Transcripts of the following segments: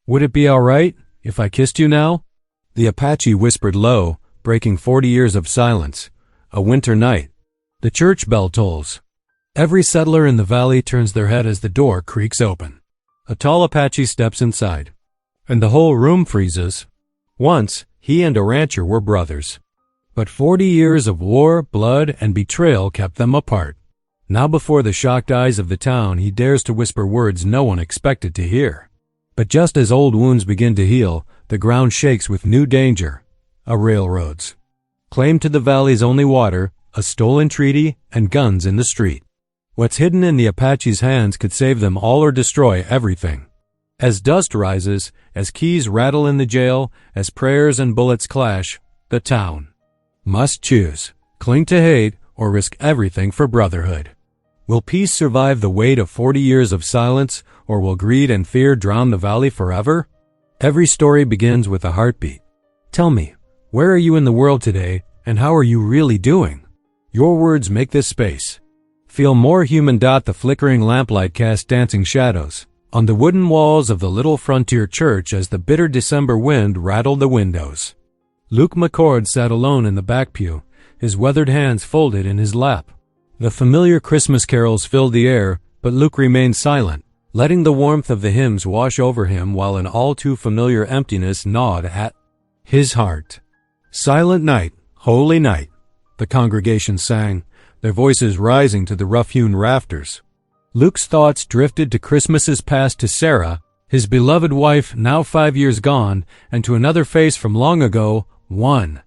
Would it be all right if I kissed you now? The Apache whispered low, breaking 40 years of silence. A winter night. The church bell tolls. Every settler in the valley turns their head as the door creaks open. A tall Apache steps inside, and the whole room freezes. Once, he and a rancher were brothers. But 40 years of war, blood, and betrayal kept them apart. Now before the shocked eyes of the town, he dares to whisper words no one expected to hear. But just as old wounds begin to heal, the ground shakes with new danger. A railroad's claim to the valley's only water, a stolen treaty, and guns in the street. What's hidden in the Apache's hands could save them all or destroy everything. As dust rises, as keys rattle in the jail, as prayers and bullets clash, the town must choose, cling to hate, or risk everything for brotherhood. Will peace survive the weight of 40 years of silence, or will greed and fear drown the valley forever? Every story begins with a heartbeat. Tell me, where are you in the world today, and how are you really doing? Your words make this space feel more human. The flickering lamplight cast dancing shadows on the wooden walls of the little frontier church as the bitter December wind rattled the windows. Luke McCord sat alone in the back pew, his weathered hands folded in his lap. The familiar Christmas carols filled the air, but Luke remained silent, letting the warmth of the hymns wash over him while an all-too-familiar emptiness gnawed at his heart. Silent night, holy night, the congregation sang, their voices rising to the rough-hewn rafters. Luke's thoughts drifted to Christmases past, to Sarah, his beloved wife now 5 years gone, and to another face from long ago, one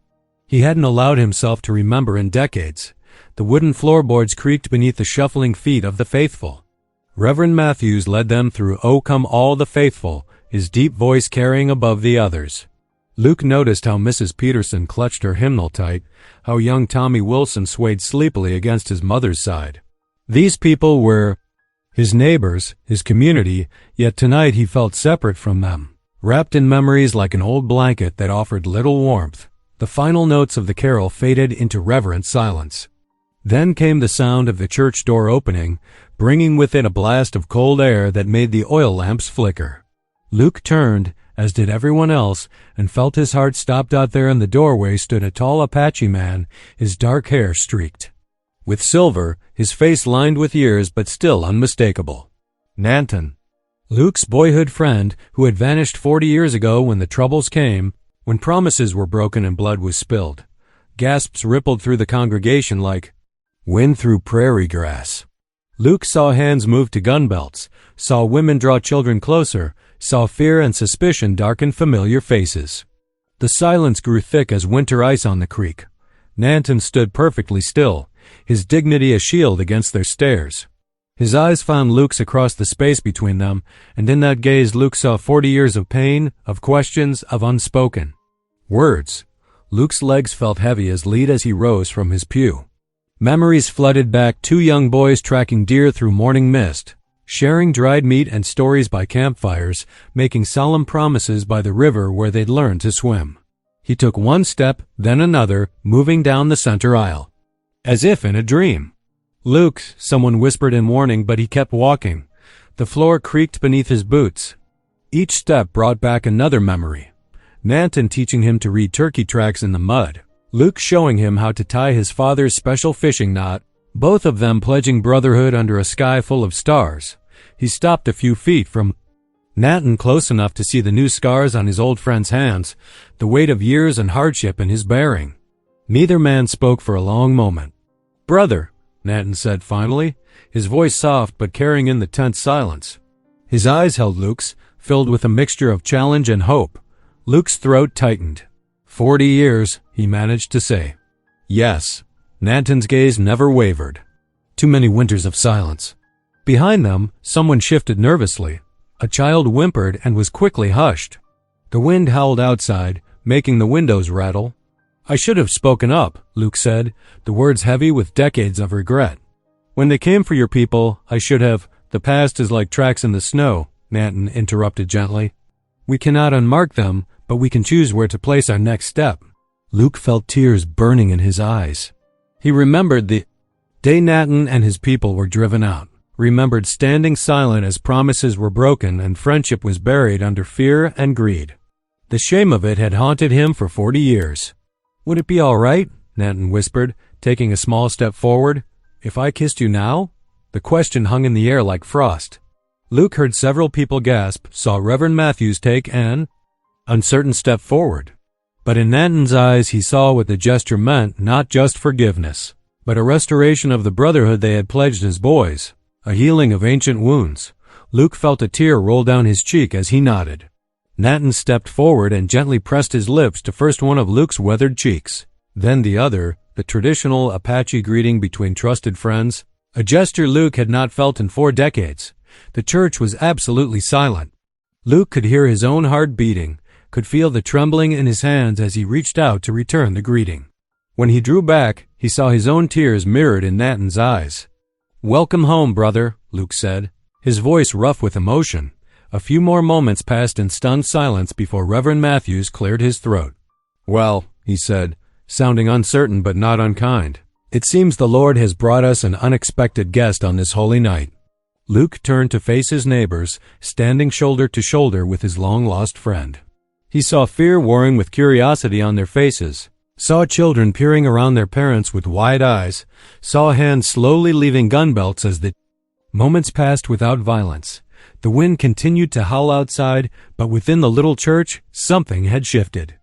he hadn't allowed himself to remember in decades. The wooden floorboards creaked beneath the shuffling feet of the faithful. Reverend Matthews led them through "O Come All the Faithful," his deep voice carrying above the others. Luke noticed how Mrs. Peterson clutched her hymnal tight, how young Tommy Wilson swayed sleepily against his mother's side. These people were his neighbors, his community, yet tonight he felt separate from them, wrapped in memories like an old blanket that offered little warmth. The final notes of the carol faded into reverent silence. Then came the sound of the church door opening, bringing with it a blast of cold air that made the oil lamps flicker. Luke turned, as did everyone else, and felt his heart stopped. Out there in the doorway stood a tall Apache man, his dark hair streaked with silver, his face lined with years but still unmistakable. Nanton, Luke's boyhood friend, who had vanished 40 years ago when the troubles came, when promises were broken and blood was spilled. Gasps rippled through the congregation like wind through prairie grass. Luke saw hands move to gun belts, saw women draw children closer, saw fear and suspicion darken familiar faces. The silence grew thick as winter ice on the creek. Nanton stood perfectly still, his dignity a shield against their stares. His eyes found Luke's across the space between them, and in that gaze Luke saw 40 years of pain, of questions, of unspoken words. Luke's legs felt heavy as he rose from his pew. Memories flooded back, 2 young boys tracking deer through morning mist, sharing dried meat and stories by campfires, making solemn promises by the river where they'd learned to swim. He took one step, then another, moving down the center aisle, as if in a dream. "Luke," someone whispered in warning, but he kept walking. The floor creaked beneath his boots. Each step brought back another memory. Nanton teaching him to read turkey tracks in the mud. Luke showing him how to tie his father's special fishing knot, both of them pledging brotherhood under a sky full of stars. He stopped a few feet from Nanton, close enough to see the new scars on his old friend's hands, the weight of years and hardship in his bearing. Neither man spoke for a long moment. "Brother," Nanton said finally, his voice soft but carrying in the tense silence. His eyes held Luke's, filled with a mixture of challenge and hope. Luke's throat tightened. 40 years, he managed to say. "Yes." Nanton's gaze never wavered. Too many winters of silence. Behind them, someone shifted nervously. A child whimpered and was quickly hushed. The wind howled outside, making the windows rattle. "I should have spoken up," Luke said, the words heavy with decades of regret. "When they came for your people, I should have." "The past is like tracks in the snow," Nanton interrupted gently. "We cannot unmark them, but we can choose where to place our next step." Luke felt tears burning in his eyes. He remembered the day Nanton and his people were driven out, remembered standing silent as promises were broken and friendship was buried under fear and greed. The shame of it had haunted him for 40 years. "Would it be all right?" Nanton whispered, taking a small step forward. "If I kissed you now?" The question hung in the air like frost. Luke heard several people gasp, saw Reverend Matthews take an uncertain step forward. But in Nanton's eyes he saw what the gesture meant, not just forgiveness, but a restoration of the brotherhood they had pledged as boys, a healing of ancient wounds. Luke felt a tear roll down his cheek as he nodded. Nanton stepped forward and gently pressed his lips to first one of Luke's weathered cheeks, then the other, the traditional Apache greeting between trusted friends, a gesture Luke had not felt in 4 decades. The church was absolutely silent. Luke could hear his own heart beating, could feel the trembling in his hands as he reached out to return the greeting. When he drew back, he saw his own tears mirrored in Nanton's eyes. "Welcome home, brother," Luke said, his voice rough with emotion. A few more moments passed in stunned silence before Reverend Matthews cleared his throat. "Well," he said, sounding uncertain but not unkind, "it seems the Lord has brought us an unexpected guest on this holy night." Luke turned to face his neighbors, standing shoulder to shoulder with his long-lost friend. He saw fear warring with curiosity on their faces, saw children peering around their parents with wide eyes, saw hands slowly leaving gun belts as the moments passed without violence. The wind continued to howl outside, but within the little church, something had shifted.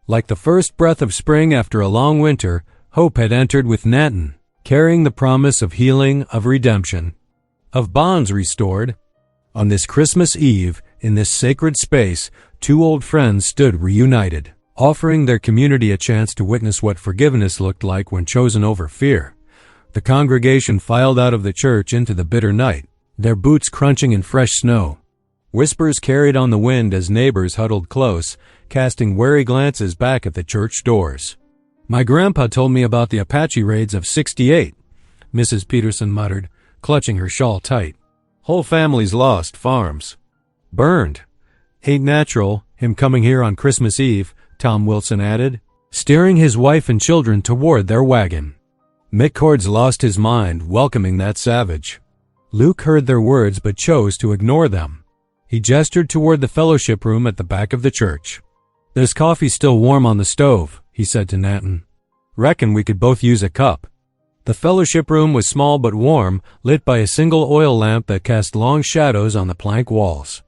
Like the first breath of spring after a long winter, hope had entered with Nanton, carrying the promise of healing, of redemption, of bonds restored. On this Christmas Eve, in this sacred space, 2 old friends stood reunited, offering their community a chance to witness what forgiveness looked like when chosen over fear. The congregation filed out of the church into the bitter night, their boots crunching in fresh snow. Whispers carried on the wind as neighbors huddled close, casting wary glances back at the church doors. "My grandpa told me about the Apache raids of '68, Mrs. Peterson muttered, clutching her shawl tight. "Whole families lost, farms burned. Ain't natural, him coming here on Christmas Eve," Tom Wilson added, steering his wife and children toward their wagon. McCord's lost his mind, welcoming that savage. Luke heard their words but chose to ignore them. He gestured toward the fellowship room at the back of the church. "There's coffee still warm on the stove," he said to Nanton. "Reckon we could both use a cup." The fellowship room was small but warm, lit by a single oil lamp that cast long shadows on the plank walls.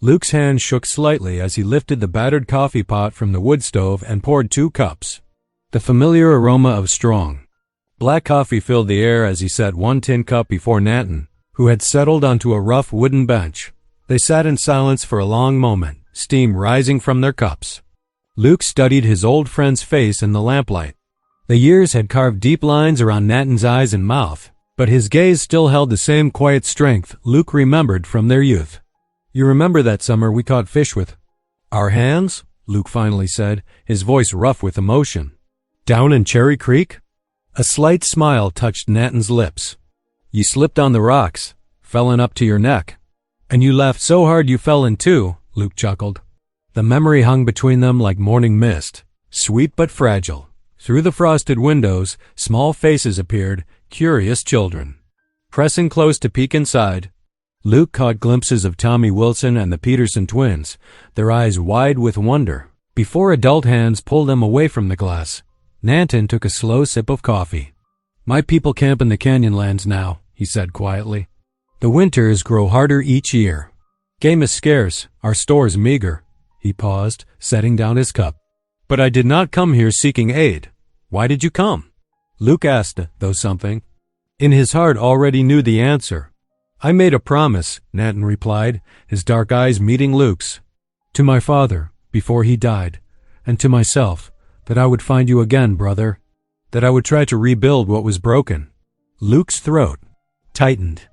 Luke's hand shook slightly as he lifted the battered coffee pot from the wood stove and poured 2 cups. The familiar aroma of strong black coffee filled the air as he set 1 tin cup before Nanton, who had settled onto a rough wooden bench. They sat in silence for a long moment, steam rising from their cups. Luke studied his old friend's face in the lamplight. The years had carved deep lines around Nanton's eyes and mouth, but his gaze still held the same quiet strength Luke remembered from their youth. "You remember that summer we caught fish with our hands?" Luke finally said, his voice rough with emotion. "Down in Cherry Creek?" A slight smile touched Nanton's lips. "You slipped on the rocks, fell in up to your neck. And you laughed so hard you fell in too," Luke chuckled. The memory hung between them like morning mist, sweet but fragile. Through the frosted windows, small faces appeared, curious children. Pressing close to peek inside, Luke caught glimpses of Tommy Wilson and the Peterson twins, their eyes wide with wonder. Before adult hands pulled them away from the glass, Nanton took a slow sip of coffee. "My people camp in the Canyonlands now," he said quietly. "The winters grow harder each year. Game is scarce, our stores meager." He paused, setting down his cup. "But I did not come here seeking aid. Why did you come?" Luke asked, though something in his heart already knew the answer. "I made a promise," Nanton replied, his dark eyes meeting Luke's. "To my father, before he died, and to myself, that I would find you again, brother. That I would try to rebuild what was broken." Luke's throat tightened.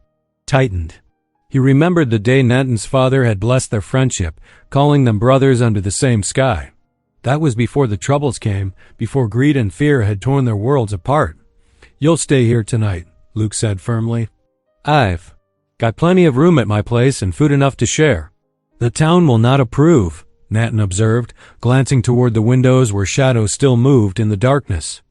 He remembered the day Nanton's father had blessed their friendship, calling them brothers under the same sky. That was before the troubles came, before greed and fear had torn their worlds apart. "You'll stay here tonight," Luke said firmly. "I've got plenty of room at my place and food enough to share." "The town will not approve," Nanton observed, glancing toward the windows where shadows still moved in the darkness.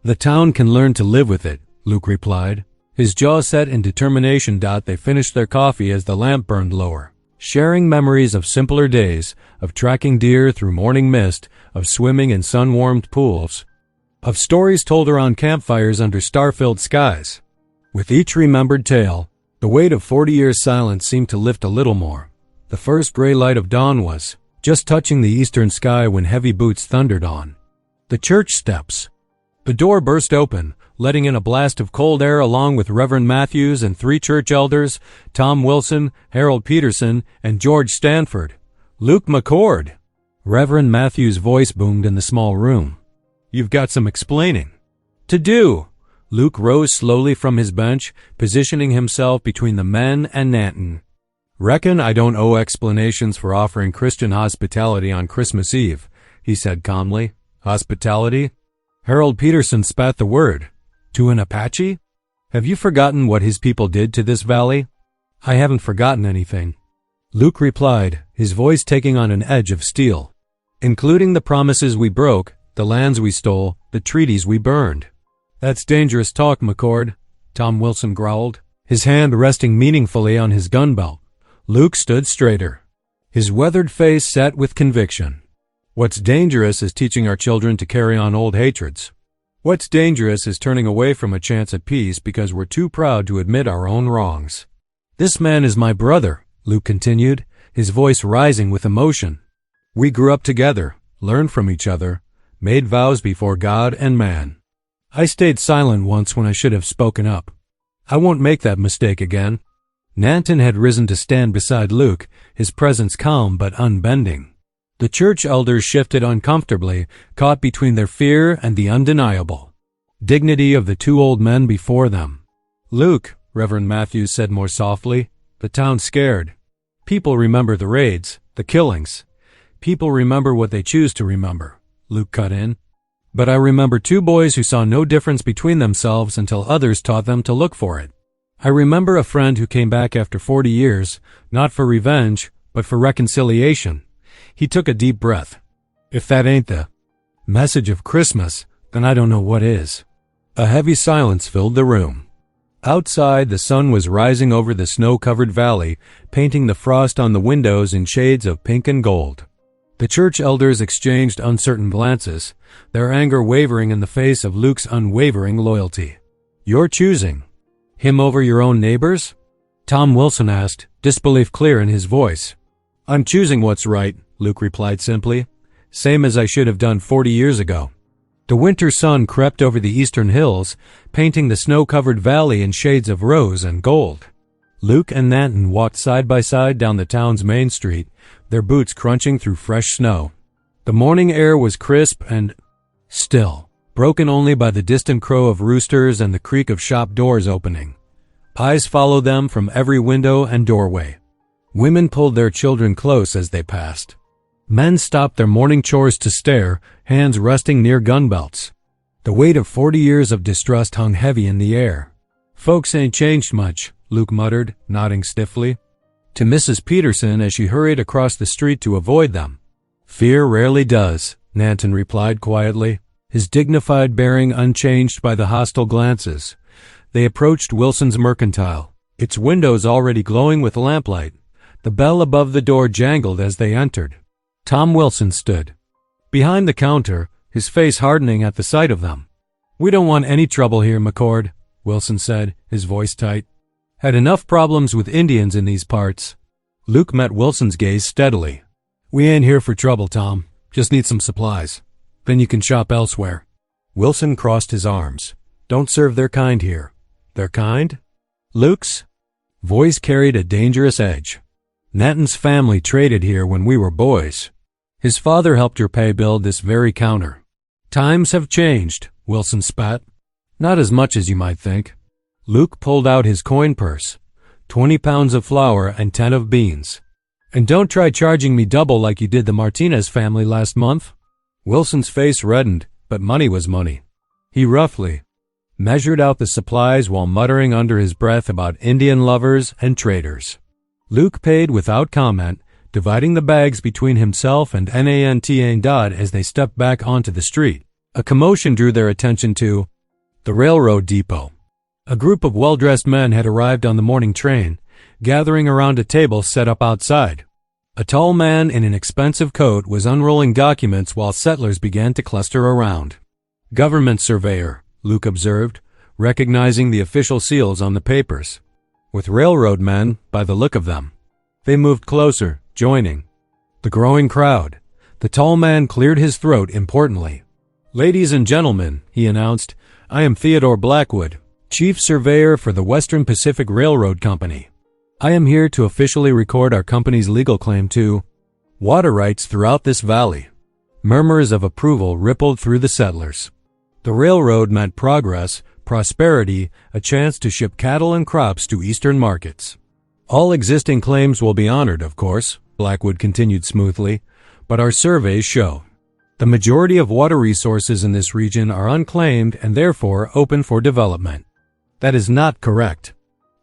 "The town can learn to live with it," Luke replied, His jaw set in determination. They finished their coffee as the lamp burned lower, sharing memories of simpler days, of tracking deer through morning mist, of swimming in sun-warmed pools, of stories told around campfires under star-filled skies. With each remembered tale, the weight of 40 years' silence seemed to lift a little more. The first gray light of dawn was just touching the eastern sky when heavy boots thundered on the church steps. The door burst open, letting in a blast of cold air along with Reverend Matthews and 3 church elders, Tom Wilson, Harold Peterson, and George Stanford. "Luke McCord!" Reverend Matthews' voice boomed in the small room. "You've got some explaining to do." Luke rose slowly from his bench, positioning himself between the men and Nanton. "Reckon I don't owe explanations for offering Christian hospitality on Christmas Eve," he said calmly. "Hospitality?" Harold Peterson spat the word. "To an Apache? Have you forgotten what his people did to this valley?" "I haven't forgotten anything," Luke replied, his voice taking on an edge of steel. "Including the promises we broke, the lands we stole, the treaties we burned." "That's dangerous talk, McCord," Tom Wilson growled, his hand resting meaningfully on his gun belt. Luke stood straighter, his weathered face set with conviction. "What's dangerous is teaching our children to carry on old hatreds. What's dangerous is turning away from a chance at peace because we're too proud to admit our own wrongs." "This man is my brother," Luke continued, his voice rising with emotion. "We grew up together, learned from each other, made vows before God and man. I stayed silent once when I should have spoken up. I won't make that mistake again." Nanton had risen to stand beside Luke, his presence calm but unbending. The church elders shifted uncomfortably, caught between their fear and the undeniable dignity of the 2 old men before them. "Luke," Reverend Matthews said more softly, "the town's scared. People remember the raids, the killings. People remember what they choose to remember," Luke cut in. "But I remember 2 boys who saw no difference between themselves until others taught them to look for it. I remember a friend who came back after 40 years, not for revenge, but for reconciliation." He took a deep breath. "If that ain't the message of Christmas, then I don't know what is." A heavy silence filled the room. Outside, the sun was rising over the snow-covered valley, painting the frost on the windows in shades of pink and gold. The church elders exchanged uncertain glances, their anger wavering in the face of Luke's unwavering loyalty. "You're choosing him over your own neighbors?" Tom Wilson asked, disbelief clear in his voice. "I'm choosing what's right," Luke replied simply, "same as I should have done 40 years ago." The winter sun crept over the eastern hills, painting the snow-covered valley in shades of rose and gold. Luke and Nanton walked side by side down the town's main street, their boots crunching through fresh snow. The morning air was crisp and still, broken only by the distant crow of roosters and the creak of shop doors opening. Eyes followed them from every window and doorway. Women pulled their children close as they passed. Men stopped their morning chores to stare, hands resting near gun belts. The weight of 40 years of distrust hung heavy in the air. "Folks ain't changed much," Luke muttered, nodding stiffly to Mrs. Peterson as she hurried across the street to avoid them. "Fear rarely does," Nanton replied quietly, his dignified bearing unchanged by the hostile glances. They approached Wilson's Mercantile, its windows already glowing with lamplight. The bell above the door jangled as they entered. Tom Wilson stood behind the counter, his face hardening at the sight of them. "We don't want any trouble here, McCord," Wilson said, his voice tight. "Had enough problems with Indians in these parts." Luke met Wilson's gaze steadily. "We ain't here for trouble, Tom. Just need some supplies. Then you can shop elsewhere." Wilson crossed his arms. "Don't serve their kind here." "Their kind?" Luke's voice carried a dangerous edge. "Nanton's family traded here when we were boys. His father helped your pay build this very counter." "Times have changed," Wilson spat. "Not as much as you might think." Luke pulled out his coin purse. 20 pounds of flour and 10 of beans. "And don't try charging me double like you did the Martinez family last month." Wilson's face reddened, but money was money. He roughly measured out the supplies while muttering under his breath about Indian lovers and traders. Luke paid without comment, dividing the bags between himself and Nanton as they stepped back onto the street. A commotion drew their attention to the railroad depot. A group of well-dressed men had arrived on the morning train, gathering around a table set up outside. A tall man in an expensive coat was unrolling documents while settlers began to cluster around. "Government surveyor," Luke observed, recognizing the official seals on the papers. "With railroad men, by the look of them." They moved closer, joining the growing crowd. The tall man cleared his throat importantly. "Ladies and gentlemen," he announced, "I am Theodore Blackwood, Chief Surveyor for the Western Pacific Railroad Company. I am here to officially record our company's legal claim to water rights throughout this valley." Murmurs of approval rippled through the settlers. The railroad meant progress, prosperity, a chance to ship cattle and crops to eastern markets. "All existing claims will be honored, of course," Blackwood continued smoothly, "but our surveys show the majority of water resources in this region are unclaimed and therefore open for development." "That is not correct."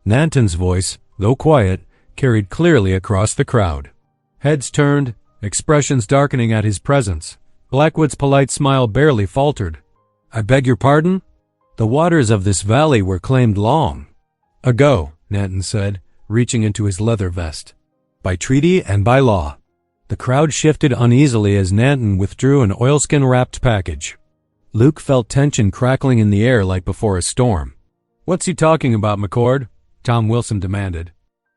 Nanton's voice, though quiet, carried clearly across the crowd. Heads turned, expressions darkening at his presence. Blackwood's polite smile barely faltered. "I beg your pardon?" "The waters of this valley were claimed long ago," Nanton said, reaching into his leather vest. "By treaty and by law." The crowd shifted uneasily as Nanton withdrew an oilskin-wrapped package. Luke felt tension crackling in the air like before a storm. "What's he talking about, McCord?" Tom Wilson demanded.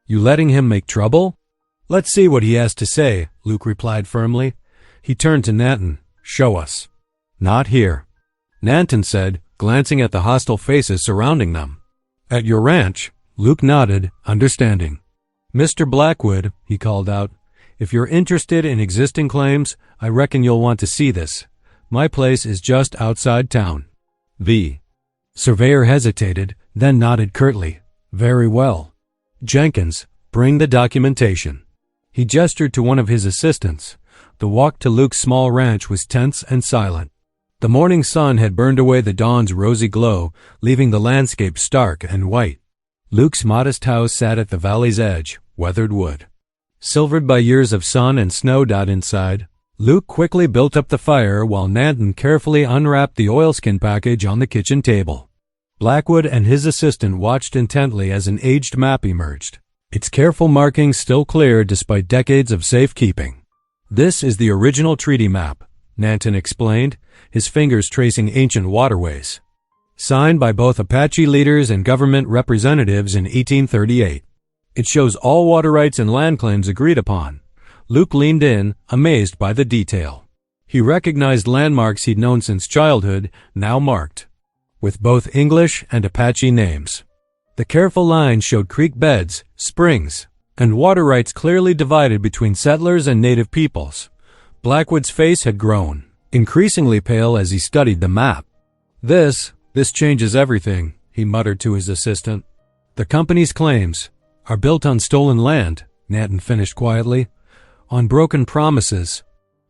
"You letting him make trouble?" "Let's see what he has to say," Luke replied firmly. He turned to Nanton. "Show us." "Not here," Nanton said, glancing at the hostile faces surrounding them. "At your ranch?" Luke nodded, understanding. "Mr. Blackwood," he called out, "if you're interested in existing claims, I reckon you'll want to see this. My place is just outside town." The surveyor hesitated, then nodded curtly. "Very well. Jenkins, bring the documentation." He gestured to one of his assistants. The walk to Luke's small ranch was tense and silent. The morning sun had burned away the dawn's rosy glow, leaving the landscape stark and white. Luke's modest house sat at the valley's edge, weathered wood, silvered by years of sun and snow inside. Luke quickly built up the fire while Nanton carefully unwrapped the oilskin package on the kitchen table. Blackwood and his assistant watched intently as an aged map emerged, its careful markings still clear despite decades of safekeeping. "This is the original treaty map," Nanton explained, his fingers tracing ancient waterways. "Signed by both Apache leaders and government representatives in 1838. It shows all water rights and land claims agreed upon." Luke leaned in, amazed by the detail. He recognized landmarks he'd known since childhood, now marked with both English and Apache names. The careful lines showed creek beds, springs, and water rights clearly divided between settlers and native peoples. Blackwood's face had grown, increasingly pale as he studied the map. This changes everything," he muttered to his assistant. "The company's claims are built on stolen land," Nanton finished quietly, "on broken promises.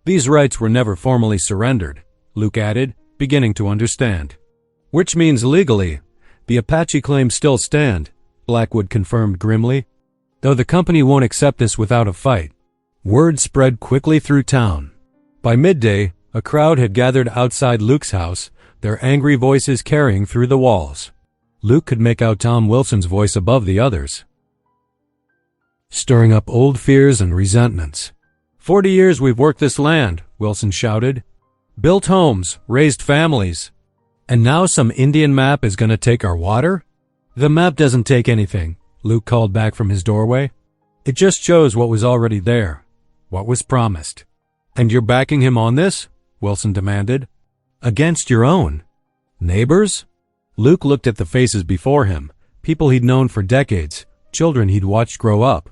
These rights were never formally surrendered," Luke added, beginning to understand. "Which means legally, the Apache claims still stand," Blackwood confirmed grimly, "though the company won't accept this without a fight." Word spread quickly through town. By midday, a crowd had gathered outside Luke's house, their angry voices carrying through the walls. Luke could make out Tom Wilson's voice above the others, stirring up old fears and resentments. 40 years we've worked this land," Wilson shouted. "Built homes, raised families. And now some Indian map is going to take our water?" "The map doesn't take anything," Luke called back from his doorway. "It just shows what was already there, what was promised." "And you're backing him on this?" Wilson demanded. "Against your own neighbors?" Luke looked at the faces before him, people he'd known for decades, children he'd watched grow up.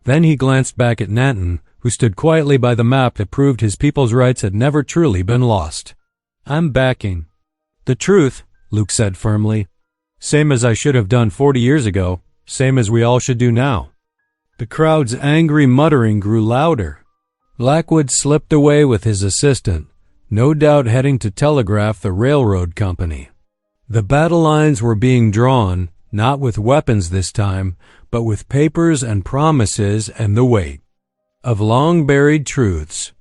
Then he glanced back at Nanton, who stood quietly by the map that proved his people's rights had never truly been lost. "I'm backing the truth," Luke said firmly. "Same as I should have done 40 years ago, same as we all should do now." The crowd's angry muttering grew louder. Blackwood slipped away with his assistant, no doubt heading to telegraph the railroad company. The battle lines were being drawn, not with weapons this time, but with papers and promises and the weight of long-buried truths.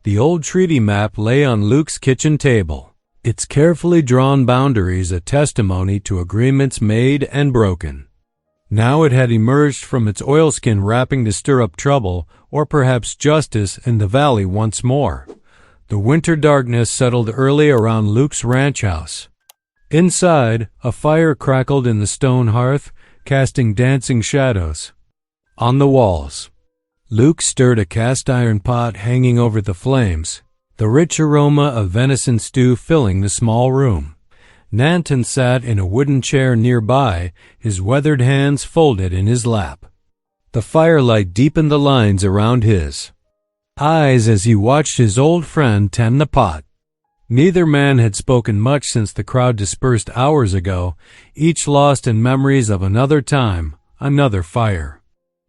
The old treaty map lay on Luke's kitchen table, its carefully drawn boundaries a testimony to agreements made and broken. Now it had emerged from its oilskin wrapping to stir up trouble, or perhaps justice, in the valley once more. The winter darkness settled early around Luke's ranch house. Inside, a fire crackled in the stone hearth, casting dancing shadows on the walls. Luke stirred a cast-iron pot hanging over the flames, the rich aroma of venison stew filling the small room. Nanton sat in a wooden chair nearby, his weathered hands folded in his lap. The firelight deepened the lines around his eyes as he watched his old friend tend the pot. Neither man had spoken much since the crowd dispersed hours ago, each lost in memories of another time, another fire.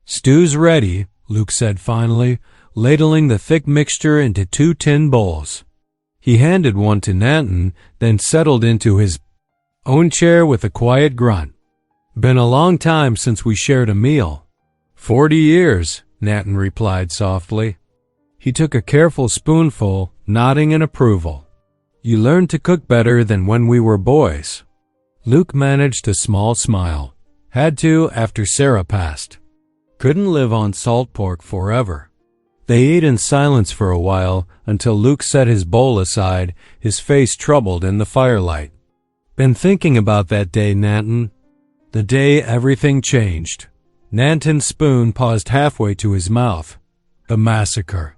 "Stew's ready," Luke said finally, ladling the thick mixture into 2 tin bowls. He handed one to Nanton, then settled into his own chair with a quiet grunt. "Been a long time since we shared a meal." 40 years, Nanton replied softly. He took a careful spoonful, nodding in approval. "You learned to cook better than when we were boys." Luke managed a small smile. Had to after Sarah passed. Couldn't live on salt pork forever. They ate in silence for a while until Luke set his bowl aside, his face troubled in the firelight. "Been thinking about that day, Nanton. The day everything changed." Nanton's spoon paused halfway to his mouth. "The massacre."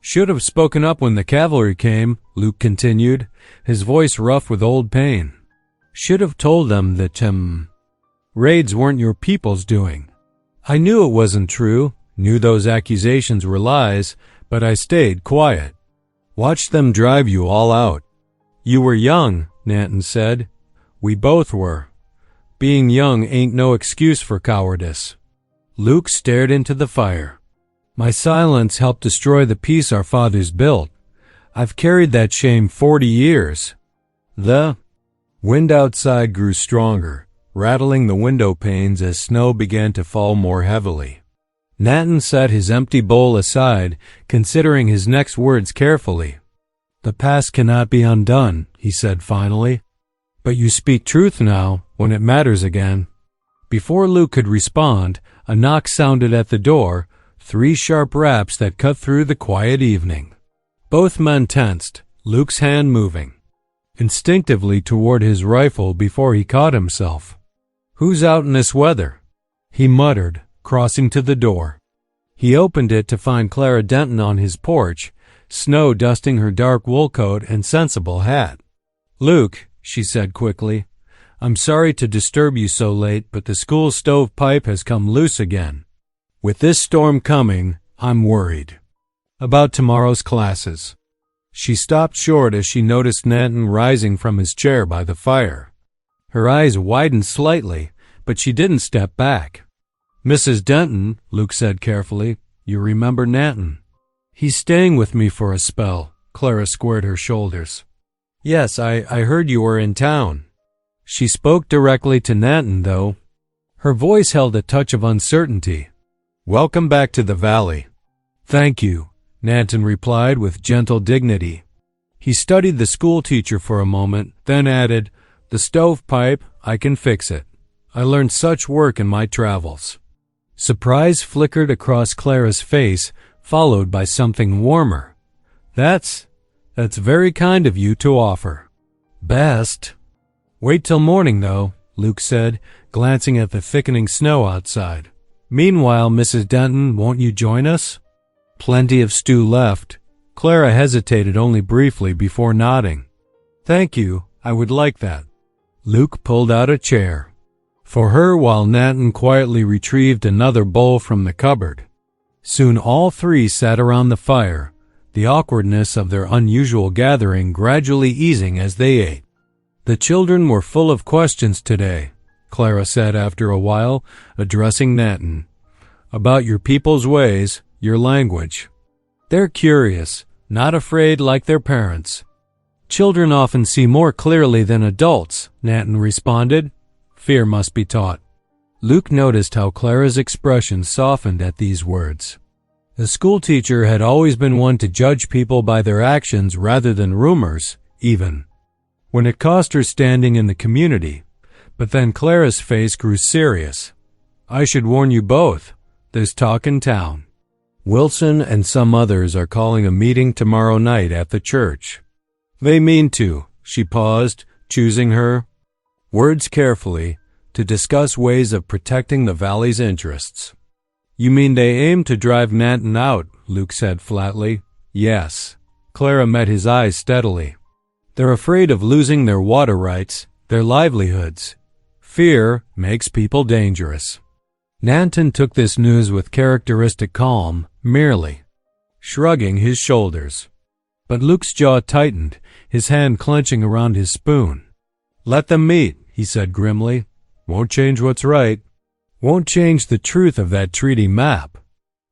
"Should have spoken up when the cavalry came," Luke continued, his voice rough with old pain. "Should have told them that, raids weren't your people's doing. I knew it wasn't true. Knew those accusations were lies, but I stayed quiet. Watched them drive you all out." "You were young," Nanton said. "We both were. Being young ain't no excuse for cowardice." Luke stared into the fire. "My silence helped destroy the peace our fathers built. I've carried that shame 40 years. The wind outside grew stronger, rattling the window panes as snow began to fall more heavily. Nanton set his empty bowl aside, considering his next words carefully. "The past cannot be undone," he said finally. "But you speak truth now, when it matters again." Before Luke could respond, a knock sounded at the door, 3 sharp raps that cut through the quiet evening. Both men tensed, Luke's hand moving instinctively toward his rifle before he caught himself. "Who's out in this weather?" he muttered, crossing to the door. He opened it to find Clara Denton on his porch, snow dusting her dark wool coat and sensible hat. "Luke," she said quickly, "I'm sorry to disturb you so late, but the school stovepipe has come loose again. With this storm coming, I'm worried about tomorrow's classes." She stopped short as she noticed Nanton rising from his chair by the fire. Her eyes widened slightly, but she didn't step back. "Mrs. Denton," Luke said carefully, "you remember Nanton?" "He's staying with me for a spell." Clara squared her shoulders. "Yes, I heard you were in town." She spoke directly to Nanton, though. Her voice held a touch of uncertainty. "Welcome back to the valley." "Thank you," Nanton replied with gentle dignity. He studied the schoolteacher for a moment, then added, "The stovepipe, I can fix it. I learned such work in my travels." Surprise flickered across Clara's face, followed by something warmer. That's very kind of you to offer." "Best." "Wait till morning, though," Luke said, glancing at the thickening snow outside. "Meanwhile, Mrs. Denton, won't you join us?" "Plenty of stew left." Clara hesitated only briefly before nodding. "Thank you, I would like that." Luke pulled out a chair for her while Nanton quietly retrieved another bowl from the cupboard. Soon all 3 sat around the fire, the awkwardness of their unusual gathering gradually easing as they ate. "The children were full of questions today," Clara said after a while, addressing Nanton, "about your people's ways, your language. They're curious, not afraid like their parents." "Children often see more clearly than adults," Nanton responded. "Fear must be taught." Luke noticed how Clara's expression softened at these words. The schoolteacher had always been one to judge people by their actions rather than rumors, even. when it cost her standing in the community. But then Clara's face grew serious. I should warn you both. There's talk in town. Wilson and some others are calling a meeting tomorrow night at the church. They mean to, she paused, choosing her words carefully, to discuss ways of protecting the valley's interests. You mean they aim to drive Nanton out, Luke said flatly. Yes. Clara met his eyes steadily. They're afraid of losing their water rights, their livelihoods. Fear makes people dangerous. Nanton took this news with characteristic calm, merely shrugging his shoulders. But Luke's jaw tightened, his hand clenching around his spoon. Let them meet, he said grimly. Won't change what's right. Won't change the truth of that treaty map.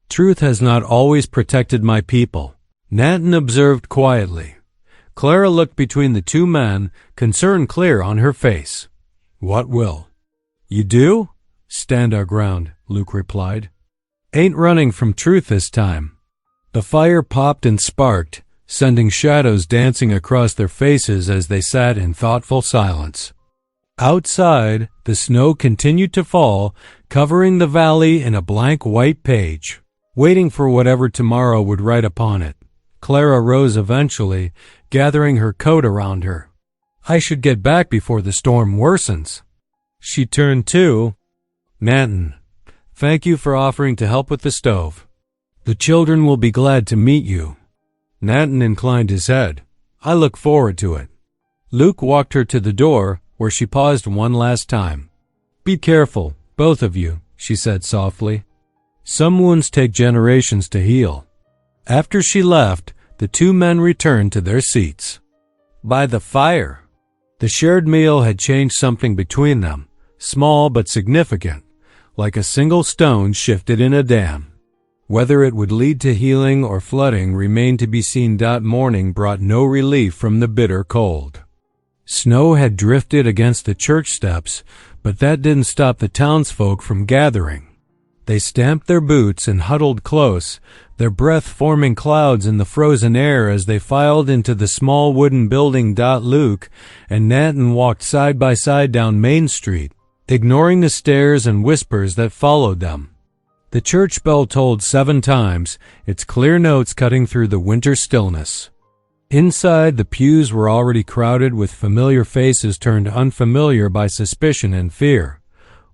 Truth has not always protected my people, Nanton observed quietly. Clara looked between the two men, concern clear on her face. What will? You do? Stand our ground, Luke replied. Ain't running from truth this time. The fire popped and sparked, sending shadows dancing across their faces as they sat in thoughtful silence. Outside, the snow continued to fall, covering the valley in a blank white page, waiting for whatever tomorrow would write upon it. Clara rose eventually, gathering her coat around her. I should get back before the storm worsens. She turned to Nanton. Thank you for offering to help with the stove. The children will be glad to meet you. Nanton inclined his head. I look forward to it. Luke walked her to the door, where she paused one last time. Be careful, both of you, she said softly. Some wounds take generations to heal. After she left, the two men returned to their seats. By the fire. The shared meal had changed something between them, small but significant, like a single stone shifted in a dam. Whether it would lead to healing or flooding remained to be seen. Morning brought no relief from the bitter cold. Snow had drifted against the church steps, but that didn't stop the townsfolk from gathering. They stamped their boots and huddled close, their breath forming clouds in the frozen air as they filed into the small wooden building. Luke and Nanton walked side by side down Main Street, ignoring the stares and whispers that followed them. The church bell tolled 7 times, its clear notes cutting through the winter stillness. Inside, the pews were already crowded with familiar faces turned unfamiliar by suspicion and fear.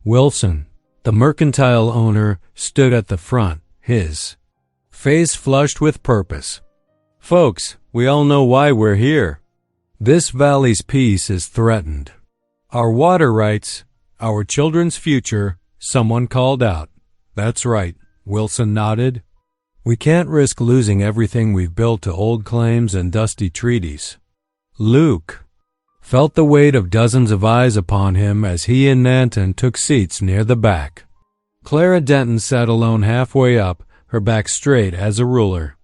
Wilson, the mercantile owner, stood at the front, his face flushed with purpose. Folks, we all know why we're here. This valley's peace is threatened. Our water rights, our children's future, someone called out. That's right, Wilson nodded. We can't risk losing everything we've built to old claims and dusty treaties. Luke felt the weight of dozens of eyes upon him as he and Nanton took seats near the back. Clara Denton sat alone halfway up, her back straight as a ruler.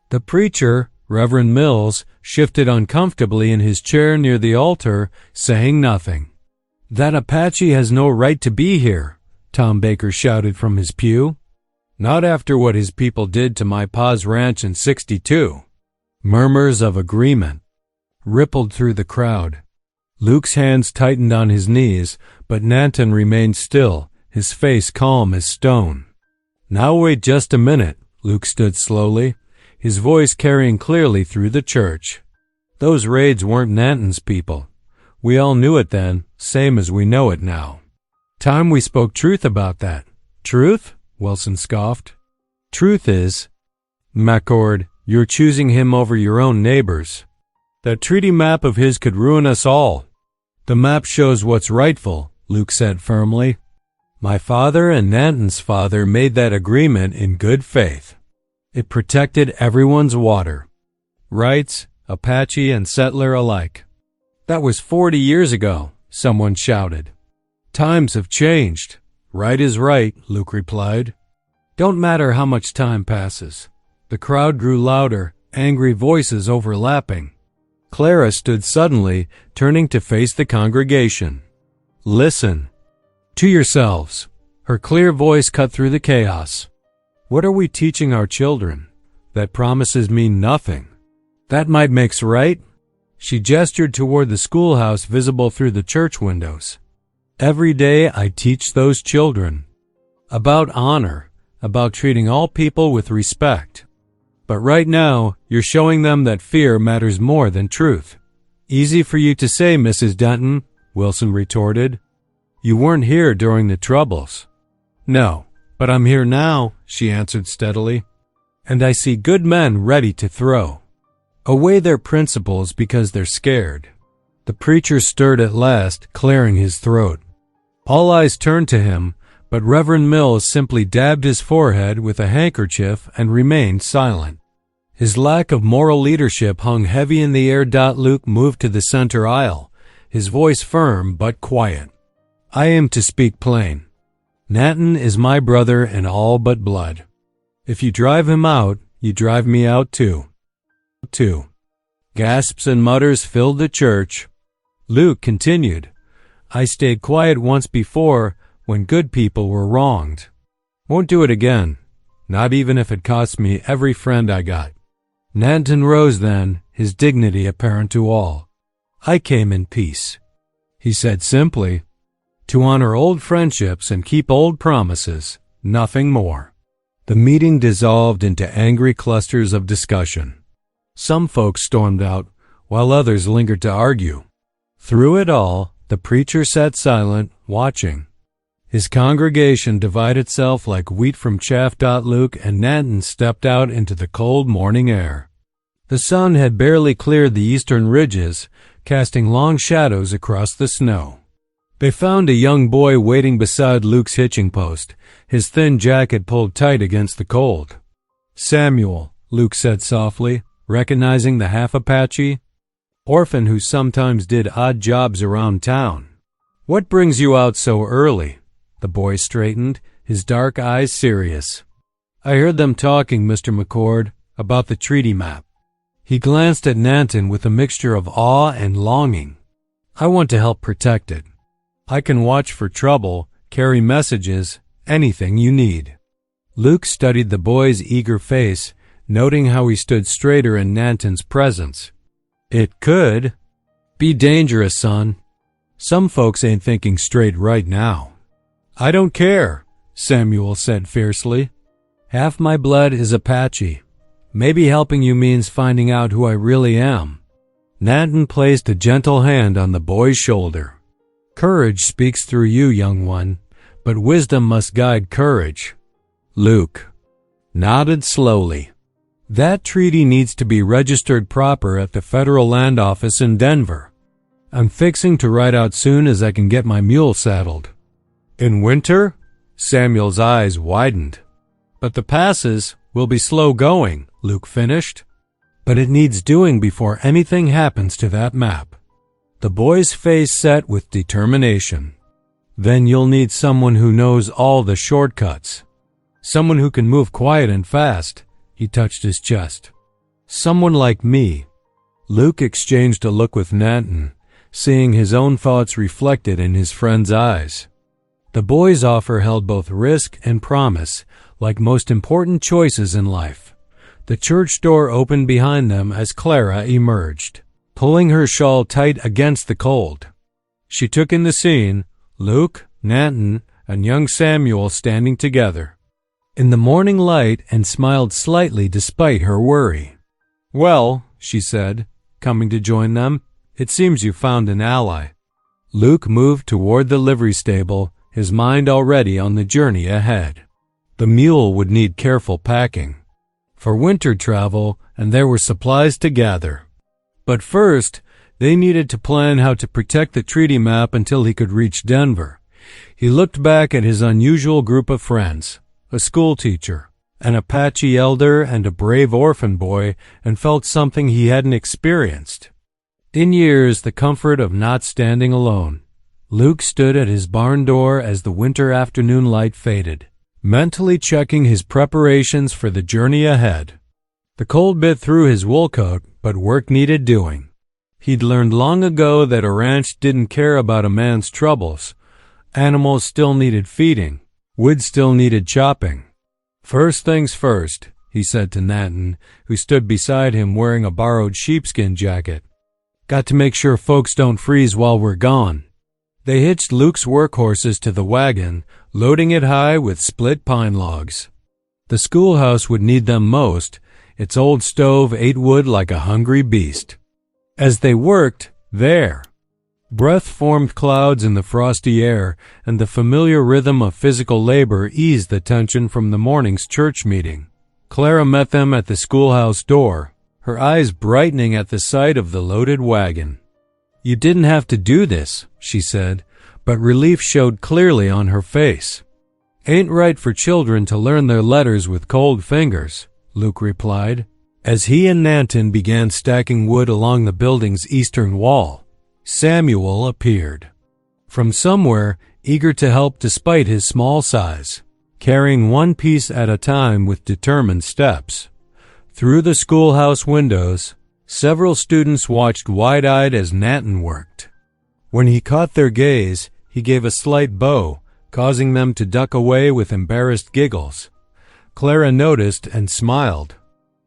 The preacher, Reverend Mills, shifted uncomfortably in his chair near the altar, saying nothing. That Apache has no right to be here, Tom Baker shouted from his pew. Not after what his people did to my pa's ranch in '62. Murmurs of agreement rippled through the crowd. Luke's hands tightened on his knees, but Nanton remained still, his face calm as stone. Now wait just a minute, Luke stood slowly, his voice carrying clearly through the church. Those raids weren't Nanton's people. We all knew it then, same as we know it now. Time we spoke truth about that. Truth? Wilson scoffed. Truth is, McCord, you're choosing him over your own neighbors. That treaty map of his could ruin us all. The map shows what's rightful, Luke said firmly. My father and Nanton's father made that agreement in good faith. It protected everyone's water. Rights, Apache and settler alike. That was 40 years ago, someone shouted. Times have changed. Right is right, Luke replied. Don't matter how much time passes. The crowd grew louder, angry voices overlapping. Clara stood suddenly, turning to face the congregation. Listen. To yourselves. Her clear voice cut through the chaos. What are we teaching our children? That promises mean nothing. That might makes right? She gestured toward the schoolhouse visible through the church windows. Every day I teach those children about honor, about treating all people with respect. But right now, you're showing them that fear matters more than truth. Easy for you to say, Mrs. Denton, Wilson retorted. You weren't here during the troubles. No, but I'm here now, she answered steadily. And I see good men ready to throw away their principles because they're scared. The preacher stirred at last, clearing his throat. All eyes turned to him, but Reverend Mills simply dabbed his forehead with a handkerchief and remained silent. His lack of moral leadership hung heavy in the air. Luke moved to the center aisle, his voice firm but quiet. I am to speak plain. Nanton is my brother in all but blood. If you drive him out, you drive me out too. Gasps and mutters filled the church. Luke continued, I stayed quiet once before when good people were wronged. Won't do it again, not even if it costs me every friend I got. Nanton rose then, his dignity apparent to all. I came in peace, he said simply, to honor old friendships and keep old promises, nothing more. The meeting dissolved into angry clusters of discussion. Some folks stormed out, while others lingered to argue. Through it all, the preacher sat silent, watching. His congregation divided itself like wheat from chaff. Luke and Nanton stepped out into the cold morning air. The sun had barely cleared the eastern ridges, casting long shadows across the snow. They found a young boy waiting beside Luke's hitching post, his thin jacket pulled tight against the cold. Samuel, Luke said softly, recognizing the half-Apache orphan who sometimes did odd jobs around town. What brings you out so early? The boy straightened, his dark eyes serious. I heard them talking, Mr. McCord, about the treaty map. He glanced at Nanton with a mixture of awe and longing. I want to help protect it. I can watch for trouble, carry messages, anything you need. Luke studied the boy's eager face, noting how he stood straighter in Nanton's presence. It could be dangerous, son. Some folks ain't thinking straight right now. I don't care, Samuel said fiercely. Half my blood is Apache. Maybe helping you means finding out who I really am. Nanton placed a gentle hand on the boy's shoulder. Courage speaks through you, young one, but wisdom must guide courage. Luke nodded slowly. That treaty needs to be registered proper at the Federal Land Office in Denver. I'm fixing to ride out soon as I can get my mule saddled. In winter? Samuel's eyes widened. But the passes will be slow going, Luke finished. But it needs doing before anything happens to that map. The boy's face set with determination. Then you'll need someone who knows all the shortcuts. Someone who can move quiet and fast. He touched his chest. Someone like me. Luke exchanged a look with Nanton, seeing his own thoughts reflected in his friend's eyes. The boy's offer held both risk and promise, like most important choices in life. The church door opened behind them as Clara emerged, pulling her shawl tight against the cold. She took in the scene, Luke, Nanton, and young Samuel standing together in the morning light, and smiled slightly despite her worry. Well, she said, coming to join them, it seems you found an ally. Luke moved toward the livery stable, his mind already on the journey ahead. The mule would need careful packing for winter travel, and there were supplies to gather. But first, they needed to plan how to protect the treaty map until he could reach Denver. He looked back at his unusual group of friends, a schoolteacher, an Apache elder, and a brave orphan boy, and felt something he hadn't experienced in years, the comfort of not standing alone. Luke stood at his barn door as the winter afternoon light faded, mentally checking his preparations for the journey ahead. The cold bit through his wool coat, but work needed doing. He'd learned long ago that a ranch didn't care about a man's troubles. Animals still needed feeding. Wood still needed chopping. First things first, he said to Nanton, who stood beside him wearing a borrowed sheepskin jacket. Got to make sure folks don't freeze while we're gone. They hitched Luke's workhorses to the wagon, loading it high with split pine logs. The schoolhouse would need them most. Its old stove ate wood like a hungry beast. As they worked, breath formed clouds in the frosty air, and the familiar rhythm of physical labor eased the tension from the morning's church meeting. Clara met them at the schoolhouse door, her eyes brightening at the sight of the loaded wagon. "You didn't have to do this," she said, but relief showed clearly on her face. "Ain't right for children to learn their letters with cold fingers," Luke replied, as he and Nanton began stacking wood along the building's eastern wall. Samuel appeared from somewhere, eager to help despite his small size, carrying one piece at a time with determined steps. Through the schoolhouse windows, several students watched wide-eyed as Nanton worked. When he caught their gaze, he gave a slight bow, causing them to duck away with embarrassed giggles. Clara noticed and smiled.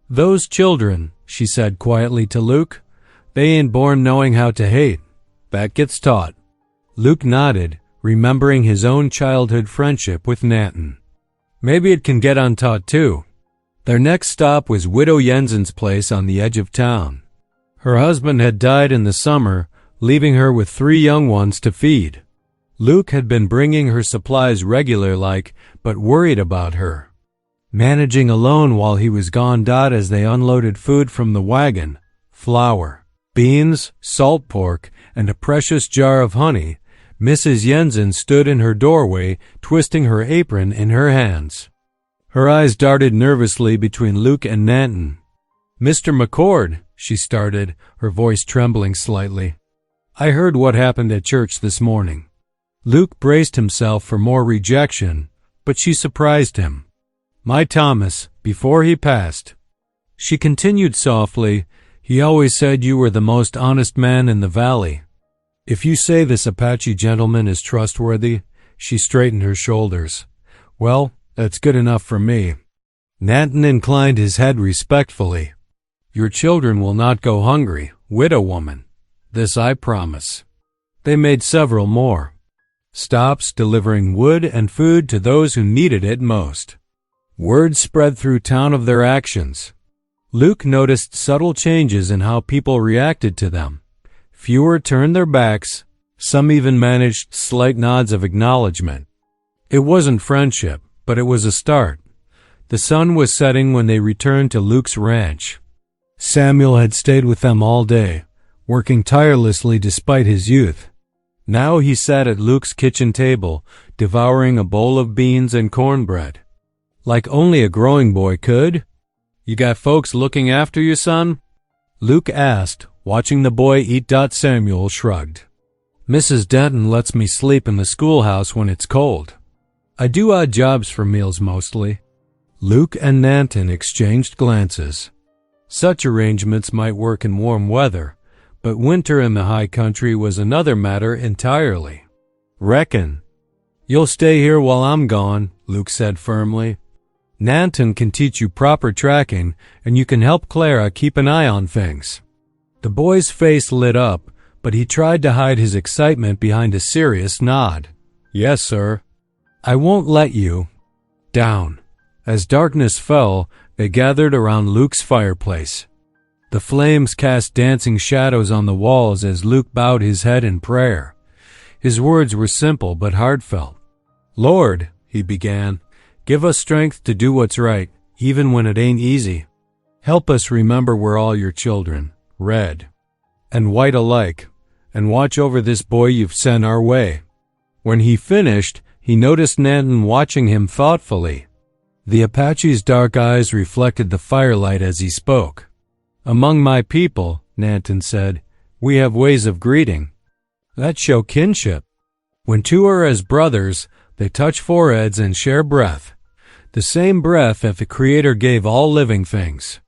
"Those children," she said quietly to Luke, "they ain't born knowing how to hate. That gets taught." Luke nodded, remembering his own childhood friendship with Nanton. "Maybe it can get untaught too." Their next stop was Widow Jensen's place on the edge of town. Her husband had died in the summer, leaving her with 3 young ones to feed. Luke had been bringing her supplies regular-like, but worried about her. Managing alone while he was gone. As they unloaded food from the wagon, flour, beans, salt pork, and a precious jar of honey, Mrs. Jensen stood in her doorway, twisting her apron in her hands. Her eyes darted nervously between Luke and Nanton. "Mr. McCord," she started, her voice trembling slightly, "I heard what happened at church this morning." Luke braced himself for more rejection, but she surprised him. "My Thomas, before he passed," she continued softly, "he always said you were the most honest man in the valley. If you say this Apache gentleman is trustworthy," she straightened her shoulders, "well, that's good enough for me." Nanton inclined his head respectfully. "Your children will not go hungry, widow woman. This I promise." They made several more stops, delivering wood and food to those who needed it most. Word spread through town of their actions. Luke noticed subtle changes in how people reacted to them. Fewer turned their backs, some even managed slight nods of acknowledgement. It wasn't friendship, but it was a start. The sun was setting when they returned to Luke's ranch. Samuel had stayed with them all day, working tirelessly despite his youth. Now he sat at Luke's kitchen table, devouring a bowl of beans and cornbread. Like only a growing boy could. "You got folks looking after you, son?" Luke asked, watching the boy eat. Samuel shrugged. "Mrs. Denton lets me sleep in the schoolhouse when it's cold. I do odd jobs for meals mostly." Luke and Nanton exchanged glances. Such arrangements might work in warm weather, but winter in the high country was another matter entirely. "Reckon you'll stay here while I'm gone," Luke said firmly. "Nanton can teach you proper tracking, and you can help Clara keep an eye on things." The boy's face lit up, but he tried to hide his excitement behind a serious nod. "Yes, sir." "I won't let you down." As darkness fell, they gathered around Luke's fireplace. The flames cast dancing shadows on the walls as Luke bowed his head in prayer. His words were simple but heartfelt. "Lord," he began, "give us strength to do what's right, even when it ain't easy. Help us remember we're all your children, red and white alike, and watch over this boy you've sent our way." When he finished, he noticed Nanton watching him thoughtfully. The Apache's dark eyes reflected the firelight as he spoke. "Among my people," Nanton said, "we have ways of greeting that show kinship. When two are as brothers, they touch foreheads and share breath, the same breath that the Creator gave all living things."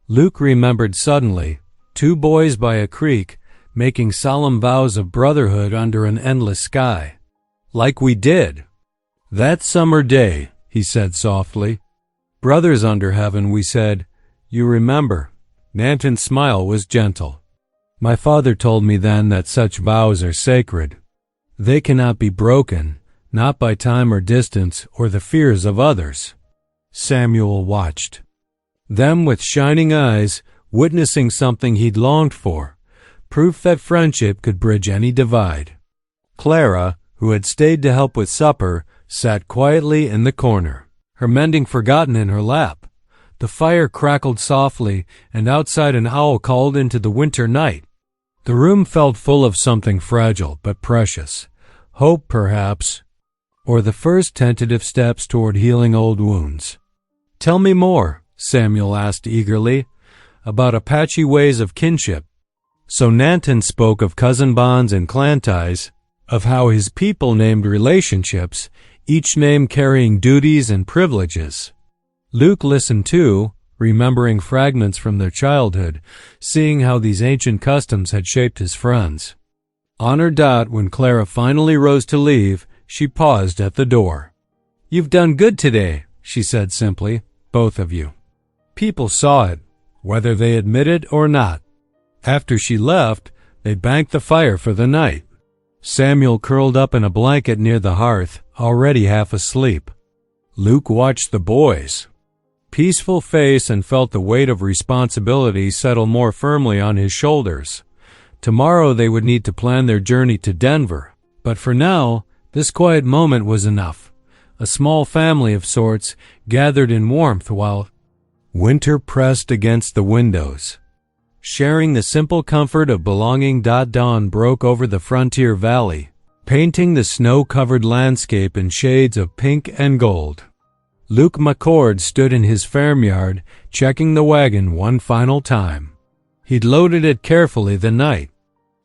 Luke remembered suddenly 2 boys by a creek making solemn vows of brotherhood under an endless sky. "Like we did that summer day," he said softly. "Brothers under heaven," we said. "You remember." Nanton's smile was gentle. My father told me then that such vows are sacred. They cannot be broken, not by time or distance or the fears of others. Samuel watched them with shining eyes, witnessing something he'd longed for, proof that friendship could bridge any divide. Clara, who had stayed to help with supper, sat quietly in the corner, her mending forgotten in her lap. The fire crackled softly, and outside an owl called into the winter night. The room felt full of something fragile but precious. Hope, perhaps, or the first tentative steps toward healing old wounds. "Tell me more," Samuel asked eagerly, "about Apache ways of kinship." So Nanton spoke of cousin bonds and clan ties, of how his people named relationships, each name carrying duties and privileges. Luke listened too, remembering fragments from their childhood, seeing how these ancient customs had shaped his friends. On her dot, when Clara finally rose to leave, she paused at the door. "You've done good today," she said simply, "both of you." People saw it, whether they admit it or not. After she left, they banked the fire for the night. Samuel curled up in a blanket near the hearth, already half asleep. Luke watched the boys' peaceful face and felt the weight of responsibility settle more firmly on his shoulders. Tomorrow they would need to plan their journey to Denver, but for now, this quiet moment was enough. A small family of sorts gathered in warmth while winter pressed against the windows. Sharing the simple comfort of belonging. Dawn broke over the frontier valley, painting the snow-covered landscape in shades of pink and gold. Luke McCord stood in his farmyard, checking the wagon one final time. He'd loaded it carefully the night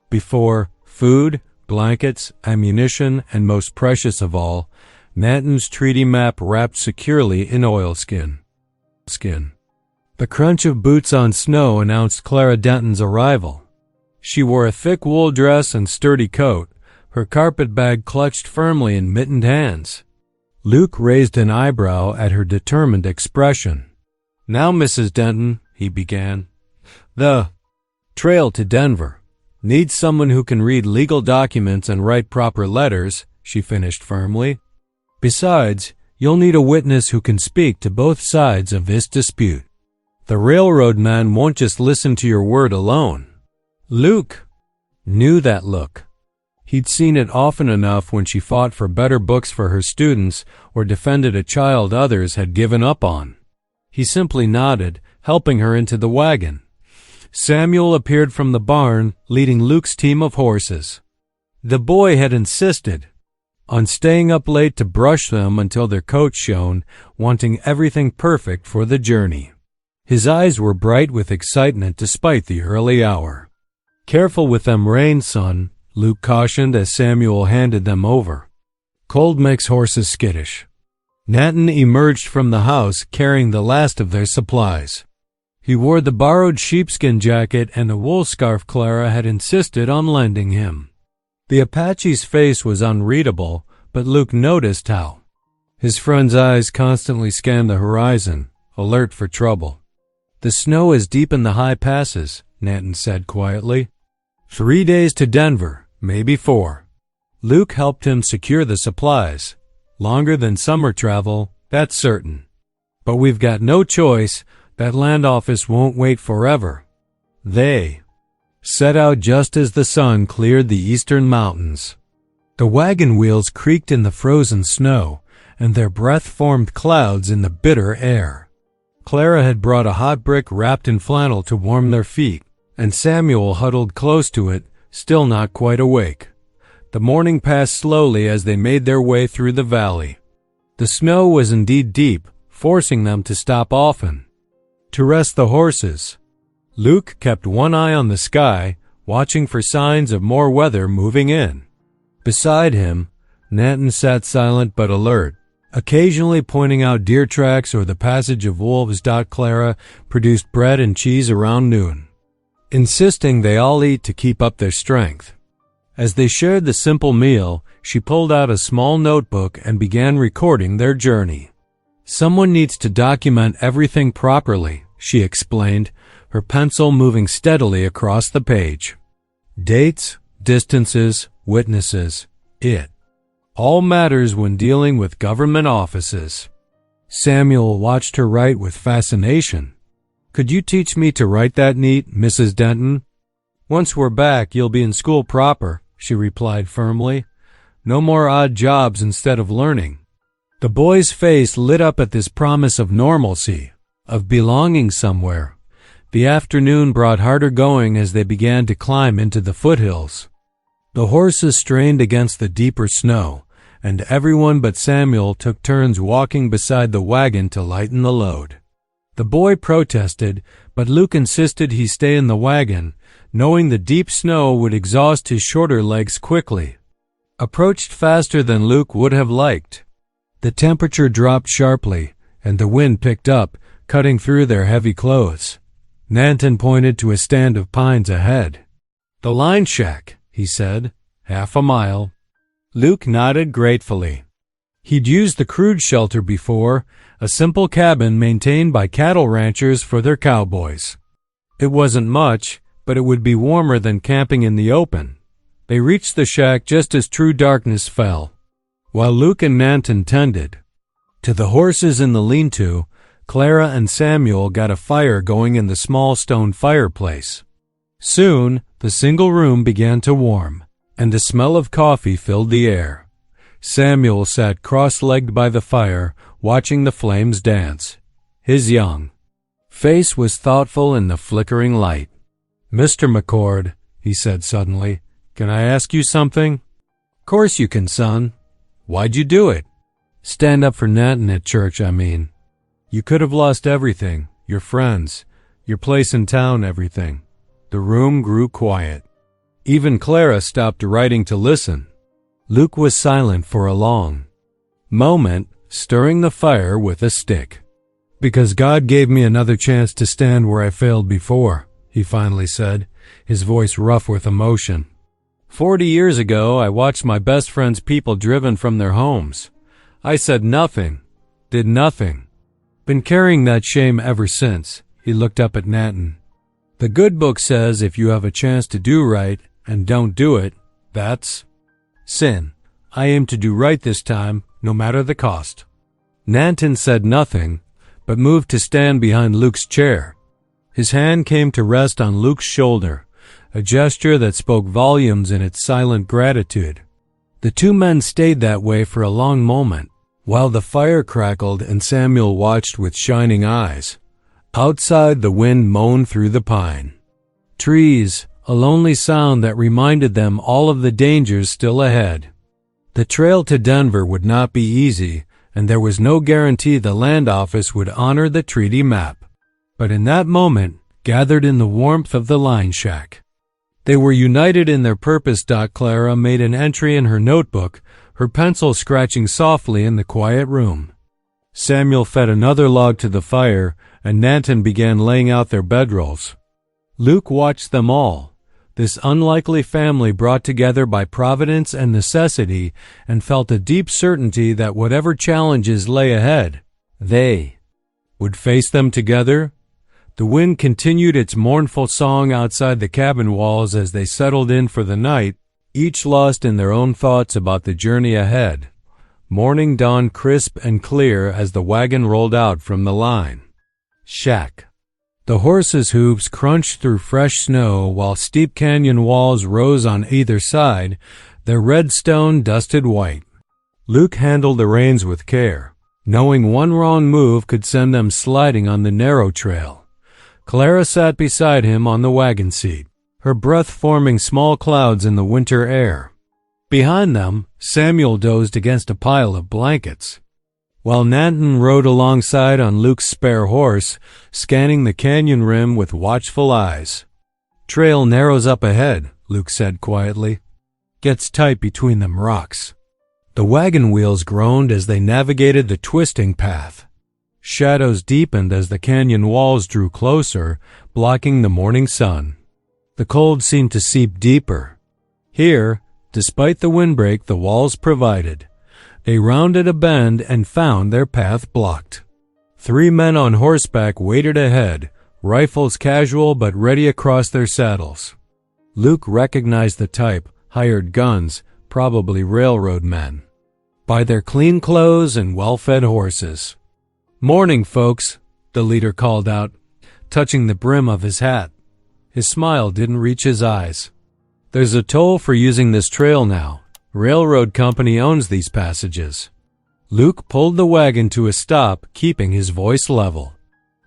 before: food, blankets, ammunition, and most precious of all, Nanton's treaty map wrapped securely in oilskin. The crunch of boots on snow announced Clara Denton's arrival. She wore a thick wool dress and sturdy coat, her carpet bag clutched firmly in mittened hands. Luke raised an eyebrow at her determined expression. "Now, Mrs. Denton," he began, "the trail to Denver needs someone who can read legal documents and write proper letters," she finished firmly. "Besides, you'll need a witness who can speak to both sides of this dispute. The railroad man won't just listen to your word alone." Luke knew that look. He'd seen it often enough when she fought for better books for her students or defended a child others had given up on. He simply nodded, helping her into the wagon. Samuel appeared from the barn, leading Luke's team of horses. The boy had insisted on staying up late to brush them until their coats shone, wanting everything perfect for the journey. His eyes were bright with excitement despite the early hour. "Careful with them reins, son," Luke cautioned as Samuel handed them over. "Cold makes horses skittish." Nanton emerged from the house carrying the last of their supplies. He wore the borrowed sheepskin jacket and a wool scarf Clara had insisted on lending him. The Apache's face was unreadable, but Luke noticed how his friend's eyes constantly scanned the horizon, alert for trouble. "The snow is deep in the high passes," Nanton said quietly. 3 days to Denver, maybe 4. Luke helped him secure the supplies. Longer than summer travel, that's certain. But we've got no choice. That land office won't wait forever. They set out just as the sun cleared the eastern mountains. The wagon wheels creaked in the frozen snow, and their breath formed clouds in the bitter air. Clara had brought a hot brick wrapped in flannel to warm their feet, and Samuel huddled close to it, still not quite awake. The morning passed slowly as they made their way through the valley. The snow was indeed deep, forcing them to stop often to rest the horses. Luke kept one eye on the sky, watching for signs of more weather moving in. Beside him, Nanton sat silent but alert, occasionally pointing out deer tracks or the passage of wolves. Clara produced bread and cheese around noon, insisting they all eat to keep up their strength. As they shared the simple meal, she pulled out a small notebook and began recording their journey. "Someone needs to document everything properly," she explained, her pencil moving steadily across the page. Dates, distances, witnesses, it all matters when dealing with government offices. Samuel watched her write with fascination. Could you teach me to write that neat, Mrs. Denton? Once we're back, you'll be in school proper, she replied firmly. No more odd jobs instead of learning. The boy's face lit up at this promise of normalcy, of belonging somewhere. The afternoon brought harder going as they began to climb into the foothills. The horses strained against the deeper snow, and everyone but Samuel took turns walking beside the wagon to lighten the load. The boy protested, but Luke insisted he stay in the wagon, knowing the deep snow would exhaust his shorter legs quickly. Approached faster than Luke would have liked. The temperature dropped sharply, and the wind picked up, cutting through their heavy clothes. Nanton pointed to a stand of pines ahead. The line shack, he said, 1/2 mile. Luke nodded gratefully. He'd used the crude shelter before, a simple cabin maintained by cattle ranchers for their cowboys. It wasn't much, but it would be warmer than camping in the open. They reached the shack just as true darkness fell, while Luke and Nanton tended. To the horses in the lean-to, Clara and Samuel got a fire going in the small stone fireplace. Soon, the single room began to warm, and the smell of coffee filled the air. Samuel sat cross-legged by the fire, watching the flames dance. His young face was thoughtful in the flickering light. "Mr. McCord," he said suddenly, "can I ask you something?" "Course you can, son. Why'd you do it?" "Stand up for Nanton at church, I mean. You could have lost everything, your friends, your place in town, everything." The room grew quiet. Even Clara stopped writing to listen. Luke was silent for a long moment, stirring the fire with a stick. "Because God gave me another chance to stand where I failed before," he finally said, his voice rough with emotion. 40 years ago, I watched my best friend's people driven from their homes. I said nothing, did nothing. Been carrying that shame ever since." He looked up at Nanton. "The good book says if you have a chance to do right and don't do it, that's sin. I aim to do right this time, no matter the cost." Nanton said nothing, but moved to stand behind Luke's chair. His hand came to rest on Luke's shoulder, a gesture that spoke volumes in its silent gratitude. The two men stayed that way for a long moment, while the fire crackled and Samuel watched with shining eyes. Outside, the wind moaned through the pine trees, a lonely sound that reminded them all of the dangers still ahead. The trail to Denver would not be easy, and there was no guarantee the land office would honor the treaty map. But in that moment, gathered in the warmth of the line shack, they were united in their purpose. Clara made an entry in her notebook, her pencil scratching softly in the quiet room. Samuel fed another log to the fire, and Nanton began laying out their bedrolls. Luke watched them all, this unlikely family brought together by providence and necessity, and felt a deep certainty that whatever challenges lay ahead, they would face them together. The wind continued its mournful song outside the cabin walls as they settled in for the night, each lost in their own thoughts about the journey ahead. Morning dawned crisp and clear as the wagon rolled out from the line shack. The horses' hooves crunched through fresh snow while steep canyon walls rose on either side, their red stone dusted white. Luke handled the reins with care, knowing one wrong move could send them sliding on the narrow trail. Clara sat beside him on the wagon seat, her breath forming small clouds in the winter air. Behind them, Samuel dozed against a pile of blankets, while Nanton rode alongside on Luke's spare horse, scanning the canyon rim with watchful eyes. "Trail narrows up ahead," Luke said quietly. "Gets tight between them rocks." The wagon wheels groaned as they navigated the twisting path. Shadows deepened as the canyon walls drew closer, blocking the morning sun. The cold seemed to seep deeper. Here, despite the windbreak the walls provided, they rounded a bend and found their path blocked. 3 men on horseback waited ahead, rifles casual but ready across their saddles. Luke recognized the type, hired guns, probably railroad men, by their clean clothes and well-fed horses. "Morning, folks," the leader called out, touching the brim of his hat. His smile didn't reach his eyes. "There's a toll for using this trail now. Railroad company owns these passages." Luke pulled the wagon to a stop, keeping his voice level.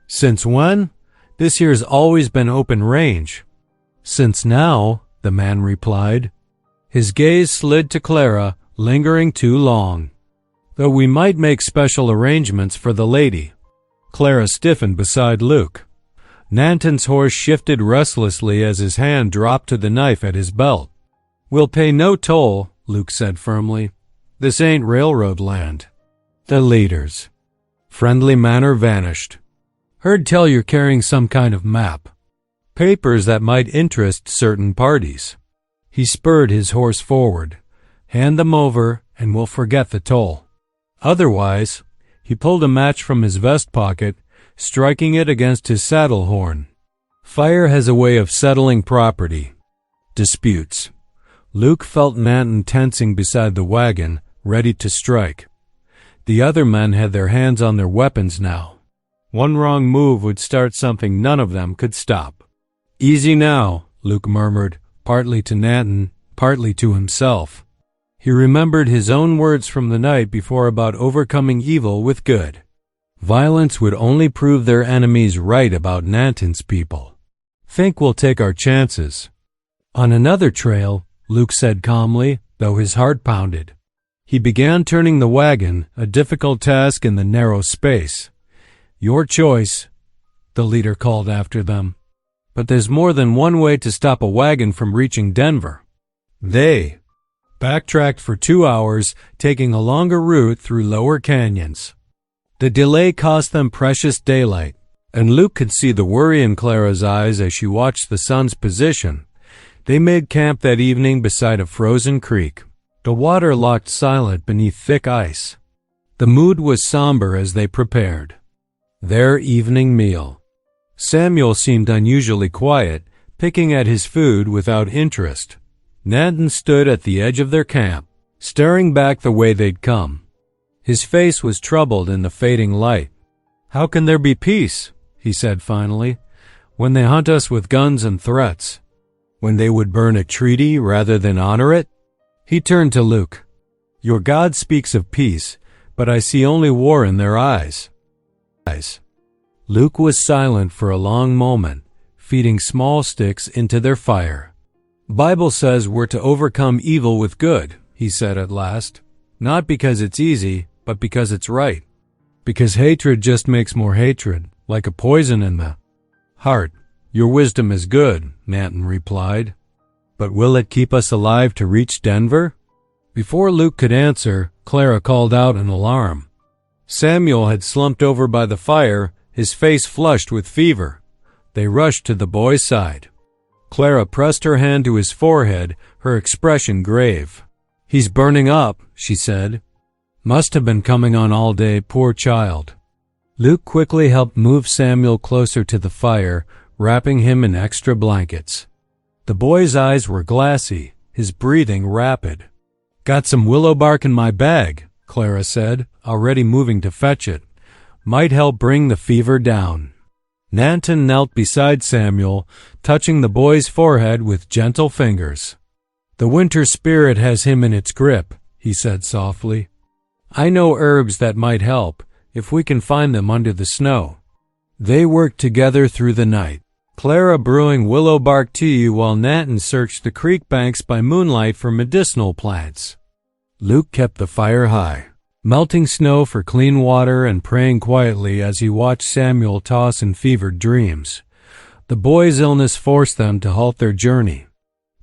"Since when? This here's always been open range." "Since now," the man replied. His gaze slid to Clara, lingering too long. "Though we might make special arrangements for the lady." Clara stiffened beside Luke. Nanton's horse shifted restlessly as his hand dropped to the knife at his belt. "We'll pay no toll," Luke said firmly. "This ain't railroad land." The leader's friendly manner vanished. "Heard tell you're carrying some kind of map. Papers that might interest certain parties." He spurred his horse forward. "Hand them over, and we'll forget the toll. Otherwise," he pulled a match from his vest pocket, striking it against his saddle horn. "Fire has a way of settling property disputes." Luke felt Nanton tensing beside the wagon, ready to strike. The other men had their hands on their weapons now. One wrong move would start something none of them could stop. "Easy now," Luke murmured, partly to Nanton, partly to himself. He remembered his own words from the night before about overcoming evil with good. Violence would only prove their enemies right about Nanton's people. "Think we'll take our chances." On another trail, Luke said calmly, though his heart pounded. He began turning the wagon, a difficult task in the narrow space. "Your choice," the leader called after them. "But there's more than one way to stop a wagon from reaching Denver." They backtracked for 2 hours, taking a longer route through lower canyons. The delay cost them precious daylight, and Luke could see the worry in Clara's eyes as she watched the sun's position. They made camp that evening beside a frozen creek. The water locked silent beneath thick ice. The mood was somber as they prepared their evening meal. Samuel seemed unusually quiet, picking at his food without interest. Nanton stood at the edge of their camp, staring back the way they'd come. His face was troubled in the fading light. "How can there be peace," he said finally, "when they hunt us with guns and threats? When they would burn a treaty rather than honor it?" He turned to Luke. "Your God speaks of peace, but I see only war in their eyes." Luke was silent for a long moment, feeding small sticks into their fire. "Bible says we're to overcome evil with good," he said at last. "Not because it's easy, but because it's right. Because hatred just makes more hatred, like a poison in the heart." "Your wisdom is good," Nanton replied. "But will it keep us alive to reach Denver?" Before Luke could answer, Clara called out in alarm. Samuel had slumped over by the fire, his face flushed with fever. They rushed to the boy's side. Clara pressed her hand to his forehead, her expression grave. "He's burning up," she said. "Must have been coming on all day, poor child." Luke quickly helped move Samuel closer to the fire, wrapping him in extra blankets. The boy's eyes were glassy, his breathing rapid. "Got some willow bark in my bag," Clara said, already moving to fetch it. "Might help bring the fever down." Nanton knelt beside Samuel, touching the boy's forehead with gentle fingers. "The winter spirit has him in its grip," he said softly. "I know herbs that might help, if we can find them under the snow." They worked together through the night, Clara brewing willow bark tea while Nanton searched the creek banks by moonlight for medicinal plants. Luke kept the fire high, melting snow for clean water and praying quietly as he watched Samuel toss in fevered dreams. The boy's illness forced them to halt their journey.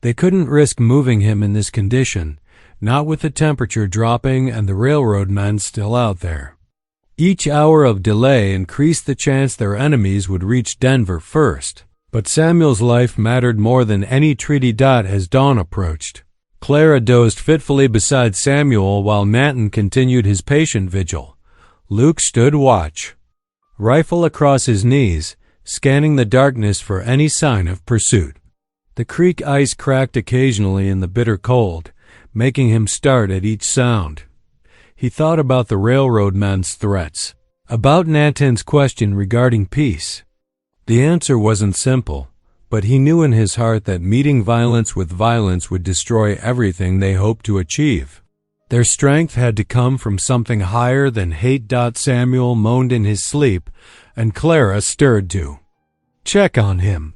They couldn't risk moving him in this condition, not with the temperature dropping and the railroad men still out there. Each hour of delay increased the chance their enemies would reach Denver first, but Samuel's life mattered more than any treaty dot as dawn approached. Clara dozed fitfully beside Samuel while Nanton continued his patient vigil. Luke stood watch, rifle across his knees, scanning the darkness for any sign of pursuit. The creek ice cracked occasionally in the bitter cold, making him start at each sound. He thought about the railroad men's threats, about Nanton's question regarding peace. The answer wasn't simple, but he knew in his heart that meeting violence with violence would destroy everything they hoped to achieve. Their strength had to come from something higher than hate. Samuel moaned in his sleep, and Clara stirred to check on him.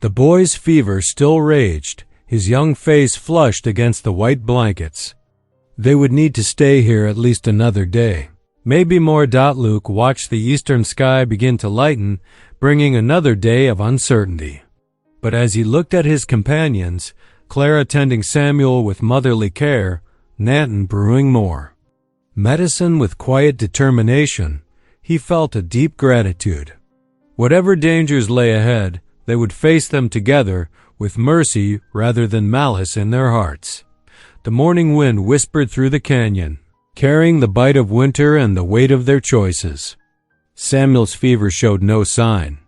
The boy's fever still raged, his young face flushed against the white blankets. They would need to stay here at least another day. Maybe more. Luke watched the eastern sky begin to lighten, bringing another day of uncertainty. But as he looked at his companions, Clara tending Samuel with motherly care, Nanton brewing more medicine with quiet determination, he felt a deep gratitude. Whatever dangers lay ahead, they would face them together with mercy rather than malice in their hearts. The morning wind whispered through the canyon, carrying the bite of winter and the weight of their choices. Samuel's fever showed no sign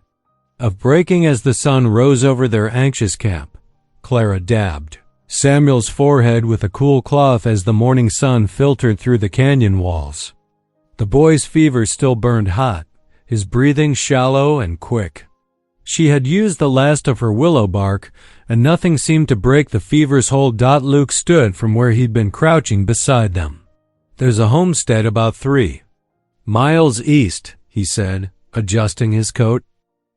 of breaking as the sun rose over their anxious camp. Clara dabbed Samuel's forehead with a cool cloth as the morning sun filtered through the canyon walls. The boy's fever still burned hot, his breathing shallow and quick. She had used the last of her willow bark, and nothing seemed to break the fever's hold. Luke stood from where he'd been crouching beside them. "There's a homestead about 3 miles east," he said, adjusting his coat.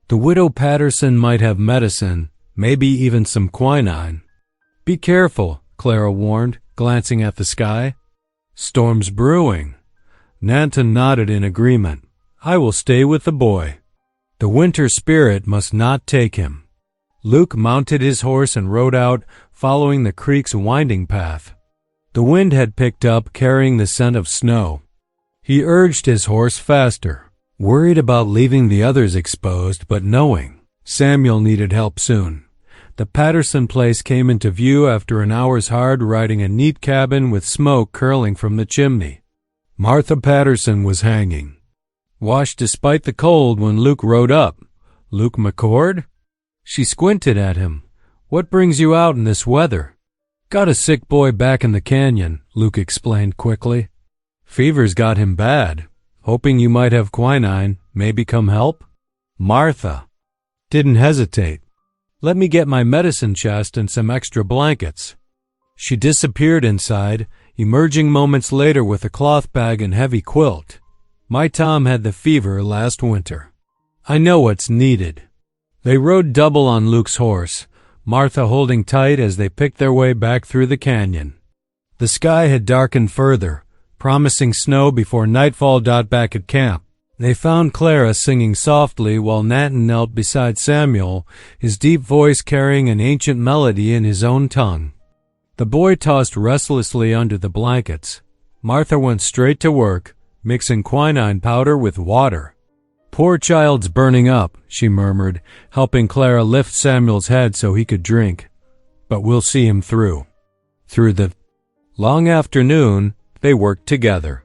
"The widow Patterson might have medicine, maybe even some quinine." "Be careful," Clara warned, glancing at the sky. "Storm's brewing." Nanton nodded in agreement. "I will stay with the boy. The winter spirit must not take him." Luke mounted his horse and rode out, following the creek's winding path. The wind had picked up, carrying the scent of snow. He urged his horse faster, worried about leaving the others exposed, but knowing Samuel needed help soon. The Patterson place came into view after an hour's hard riding, a neat cabin with smoke curling from the chimney. Martha Patterson was hanging, washed despite the cold when Luke rode up. "Luke McCord?" She squinted at him. "What brings you out in this weather?" "Got a sick boy back in the canyon," Luke explained quickly. "Fever's got him bad. Hoping you might have quinine, maybe come help?" Martha didn't hesitate. "Let me get my medicine chest and some extra blankets." She disappeared inside, emerging moments later with a cloth bag and heavy quilt. "My Tom had the fever last winter. I know what's needed." They rode double on Luke's horse, Martha holding tight as they picked their way back through the canyon. The sky had darkened further, promising snow before nightfall. Back at camp, they found Clara singing softly while Nanton knelt beside Samuel, his deep voice carrying an ancient melody in his own tongue. The boy tossed restlessly under the blankets. Martha went straight to work, mixing quinine powder with water. "Poor child's burning up," she murmured, helping Clara lift Samuel's head so he could drink. "But we'll see him through." Through the long afternoon, they worked together.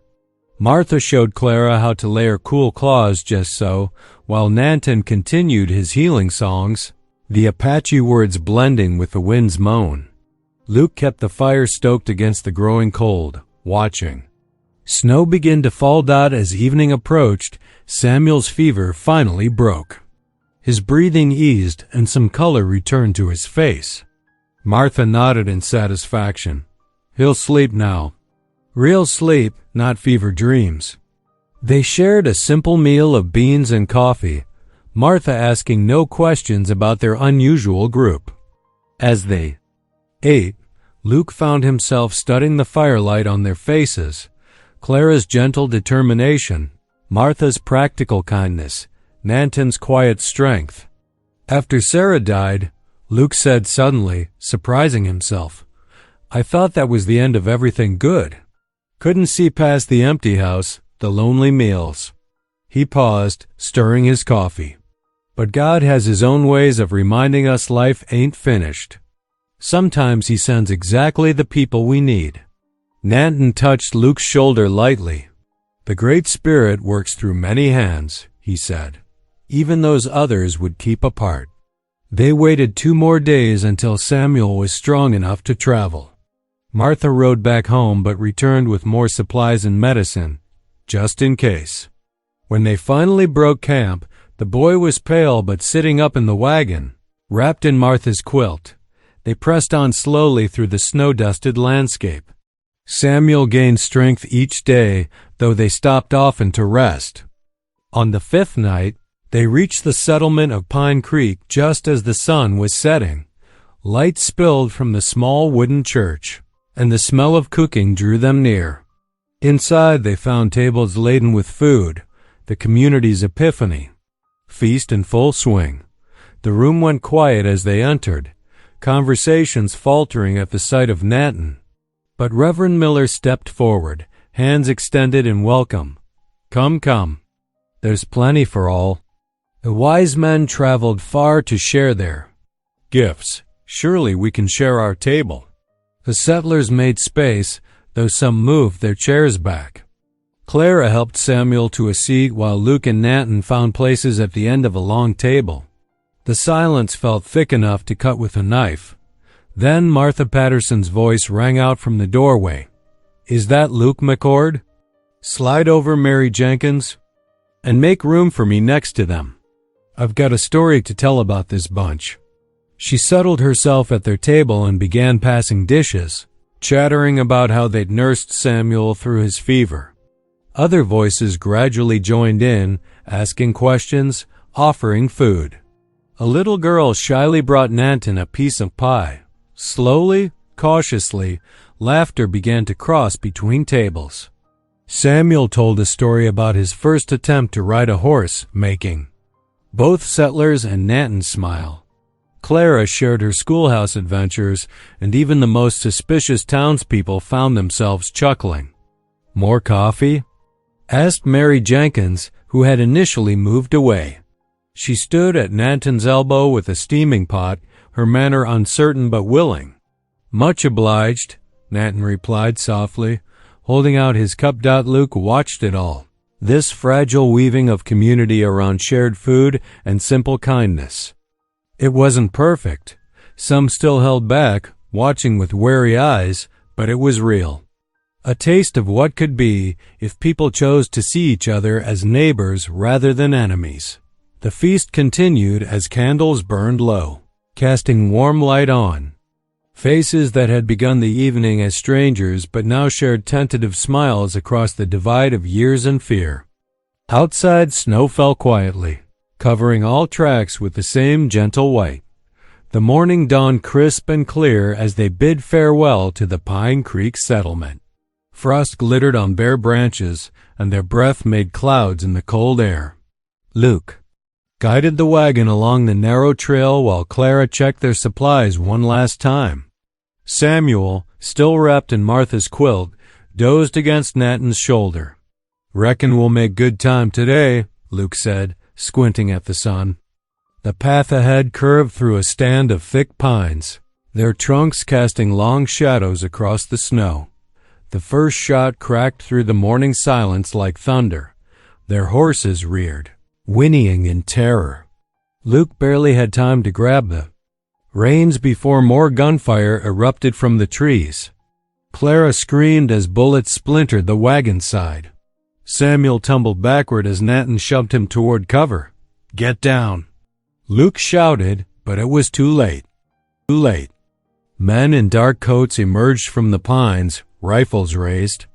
Martha showed Clara how to layer cool cloths just so, while Nanton continued his healing songs, the Apache words blending with the wind's moan. Luke kept the fire stoked against the growing cold, watching. Snow began to fall. As evening approached, Samuel's fever finally broke. His breathing eased and some color returned to his face. Martha nodded in satisfaction. "He'll sleep now." Real sleep, not fever dreams. They shared a simple meal of beans and coffee, Martha asking no questions about their unusual group. As they ate, Luke found himself studying the firelight on their faces, Clara's gentle determination, Martha's practical kindness, Nanton's quiet strength. After Sarah died, Luke said suddenly, surprising himself, "I thought that was the end of everything good. Couldn't see past the empty house, the lonely meals." He paused, stirring his coffee. "But God has his own ways of reminding us life ain't finished. Sometimes he sends exactly the people we need." Nanton touched Luke's shoulder lightly. "The Great Spirit works through many hands," he said. "Even those others would keep apart." They waited 2 more days until Samuel was strong enough to travel. Martha rode back home but returned with more supplies and medicine, just in case. When they finally broke camp, the boy was pale but sitting up in the wagon, wrapped in Martha's quilt. They pressed on slowly through the snow-dusted landscape. Samuel gained strength each day, though they stopped often to rest. On the 5th night, they reached the settlement of Pine Creek just as the sun was setting. Light spilled from the small wooden church, and the smell of cooking drew them near. Inside they found tables laden with food, the community's epiphany. Feast in full swing. The room went quiet as they entered, conversations faltering at the sight of Nanton. But Reverend Miller stepped forward, hands extended in welcome. Come, come. There's plenty for all. The wise men traveled far to share their gifts. Surely we can share our table. The settlers made space, though some moved their chairs back. Clara helped Samuel to a seat while Luke and Nanton found places at the end of a long table. The silence felt thick enough to cut with a knife. Then Martha Patterson's voice rang out from the doorway. Is that Luke McCord? Slide over, Mary Jenkins, and make room for me next to them. I've got a story to tell about this bunch. She settled herself at their table and began passing dishes, chattering about how they'd nursed Samuel through his fever. Other voices gradually joined in, asking questions, offering food. A little girl shyly brought Nanton a piece of pie. Slowly, cautiously, laughter began to cross between tables. Samuel told a story about his first attempt to ride a horse, making both settlers and Nanton smile. Clara shared her schoolhouse adventures, and even the most suspicious townspeople found themselves chuckling. More coffee? Asked Mary Jenkins, who had initially moved away. She stood at Nanton's elbow with a steaming pot, her manner uncertain but willing. Much obliged, Nanton replied softly. Holding out his cup. Luke watched it all. This fragile weaving of community around shared food and simple kindness. It wasn't perfect. Some still held back, watching with wary eyes, but it was real. A taste of what could be if people chose to see each other as neighbors rather than enemies. The feast continued as candles burned low, casting warm light on faces that had begun the evening as strangers but now shared tentative smiles across the divide of years and fear. Outside, snow fell quietly, covering all tracks with the same gentle white. The morning dawned crisp and clear as they bid farewell to the Pine Creek settlement. Frost glittered on bare branches, and their breath made clouds in the cold air. Luke guided the wagon along the narrow trail while Clara checked their supplies one last time. Samuel, still wrapped in Martha's quilt, dozed against Nanton's shoulder. Reckon we'll make good time today, Luke said, squinting at the sun. The path ahead curved through a stand of thick pines, their trunks casting long shadows across the snow. The first shot cracked through the morning silence like thunder. Their horses reared, whinnying in terror. Luke barely had time to grab the reins before more gunfire erupted from the trees. Clara screamed as bullets splintered the wagon side. Samuel tumbled backward as Nanton shoved him toward cover. Get down. Luke shouted, but it was too late. Too late. Men in dark coats emerged from the pines, rifles raised.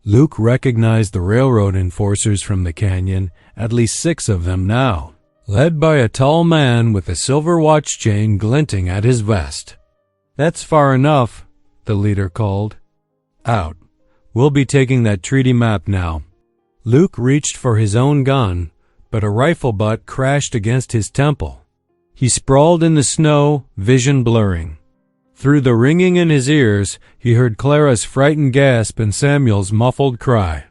Luke recognized the railroad enforcers from the canyon, at least 6 of them now, led by a tall man with a silver watch chain glinting at his vest. That's far enough, the leader called. Out. We'll be taking that treaty map now. Luke reached for his own gun, but a rifle butt crashed against his temple. He sprawled in the snow, vision blurring. Through the ringing in his ears, he heard Clara's frightened gasp and Samuel's muffled cry.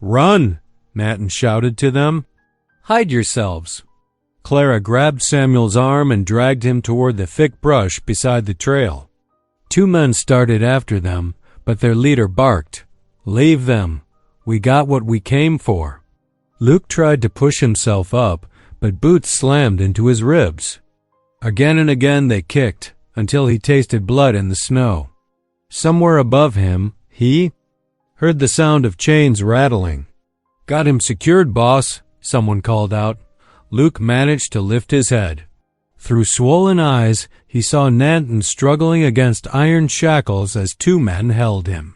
Run! Nanton shouted to them. Hide yourselves. Clara grabbed Samuel's arm and dragged him toward the thick brush beside the trail. 2 men started after them, but their leader barked. Leave them. We got what we came for. Luke tried to push himself up, but boots slammed into his ribs. Again and again they kicked, until he tasted blood in the snow. Somewhere above him, he heard the sound of chains rattling. "Got him secured, boss," someone called out. Luke managed to lift his head. Through swollen eyes, he saw Nanton struggling against iron shackles as two men held him.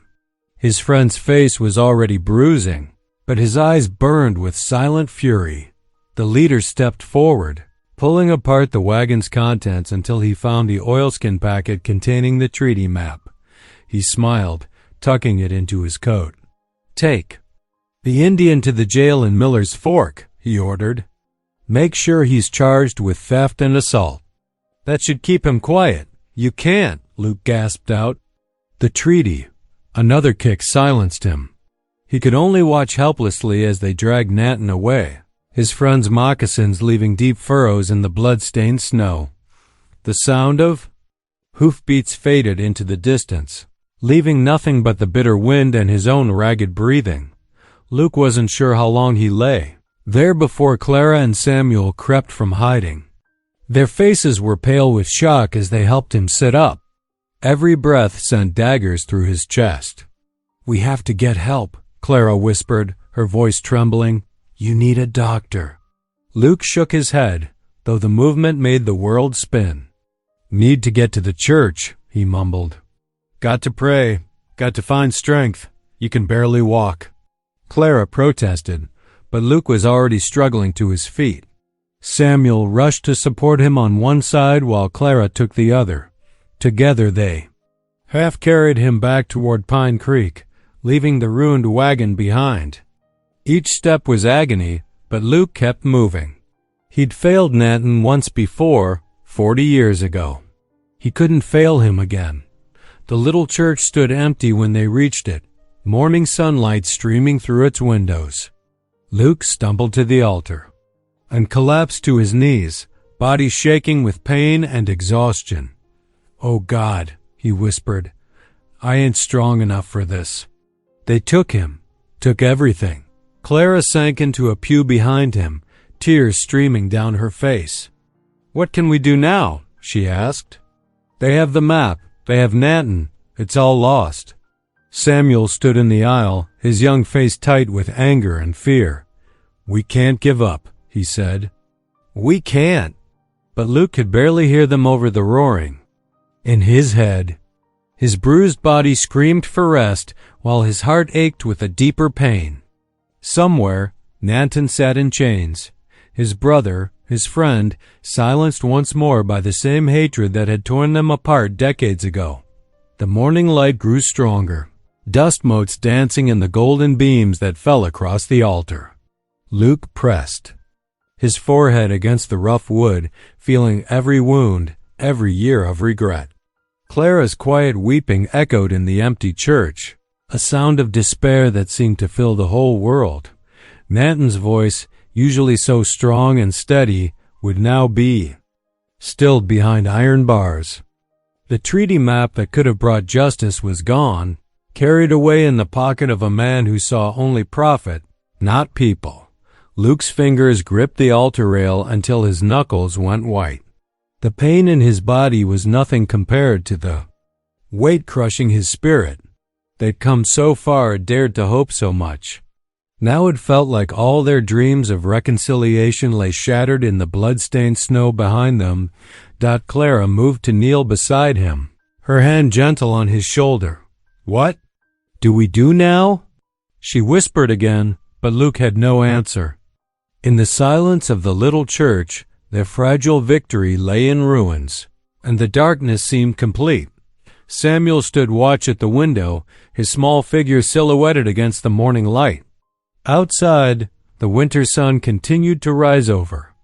His friend's face was already bruising, but his eyes burned with silent fury. The leader stepped forward, pulling apart the wagon's contents until he found the oilskin packet containing the treaty map. He smiled, tucking it into his coat. "Take the Indian to the jail in Miller's Fork," he ordered. "Make sure he's charged with theft and assault." "That should keep him quiet." "You can't," Luke gasped out. The treaty. Another kick silenced him. He could only watch helplessly as they dragged Nanton away, his friend's moccasins leaving deep furrows in the blood-stained snow. The sound of hoofbeats faded into the distance, leaving nothing but the bitter wind and his own ragged breathing. Luke wasn't sure how long he lay there before Clara and Samuel crept from hiding. Their faces were pale with shock as they helped him sit up. Every breath sent daggers through his chest. "We have to get help," Clara whispered, her voice trembling. "You need a doctor." Luke shook his head, though the movement made the world spin. "Need to get to the church," he mumbled. "Got to pray. Got to find strength. You can barely walk." Clara protested, but Luke was already struggling to his feet. Samuel rushed to support him on one side while Clara took the other. Together they half-carried him back toward Pine Creek, leaving the ruined wagon behind. Each step was agony, but Luke kept moving. He'd failed Nanton once before, 40 years ago. He couldn't fail him again. The little church stood empty when they reached it, morning sunlight streaming through its windows. Luke stumbled to the altar and collapsed to his knees, body shaking with pain and exhaustion. "Oh God," he whispered, "I ain't strong enough for this." They took him, took everything. Clara sank into a pew behind him, tears streaming down her face. "What can we do now?" she asked. "They have the map. They have Nanton. It's all lost." Samuel stood in the aisle, his young face tight with anger and fear. "We can't give up," he said. "We can't." But Luke could barely hear them over the roaring. In his head, his bruised body screamed for rest while his heart ached with a deeper pain. Somewhere, Nanton sat in chains, his brother, his friend, silenced once more by the same hatred that had torn them apart decades ago. The morning light grew stronger, dust motes dancing in the golden beams that fell across the altar. Luke pressed, his forehead against the rough wood, feeling every wound, every year of regret. Clara's quiet weeping echoed in the empty church, a sound of despair that seemed to fill the whole world. Nanton's voice, usually so strong and steady, would now be stilled behind iron bars. The treaty map that could have brought justice was gone, carried away in the pocket of a man who saw only profit, not people. Luke's fingers gripped the altar rail until his knuckles went white. The pain in his body was nothing compared to the weight crushing his spirit. They'd come so far, dared to hope so much. Now it felt like all their dreams of reconciliation lay shattered in the blood-stained snow behind them. Clara moved to kneel beside him, her hand gentle on his shoulder. "What do we do now?" she whispered again, but Luke had no answer. In the silence of the little church, their fragile victory lay in ruins, and the darkness seemed complete. Samuel stood watch at the window, his small figure silhouetted against the morning light. Outside, the winter sun continued to rise over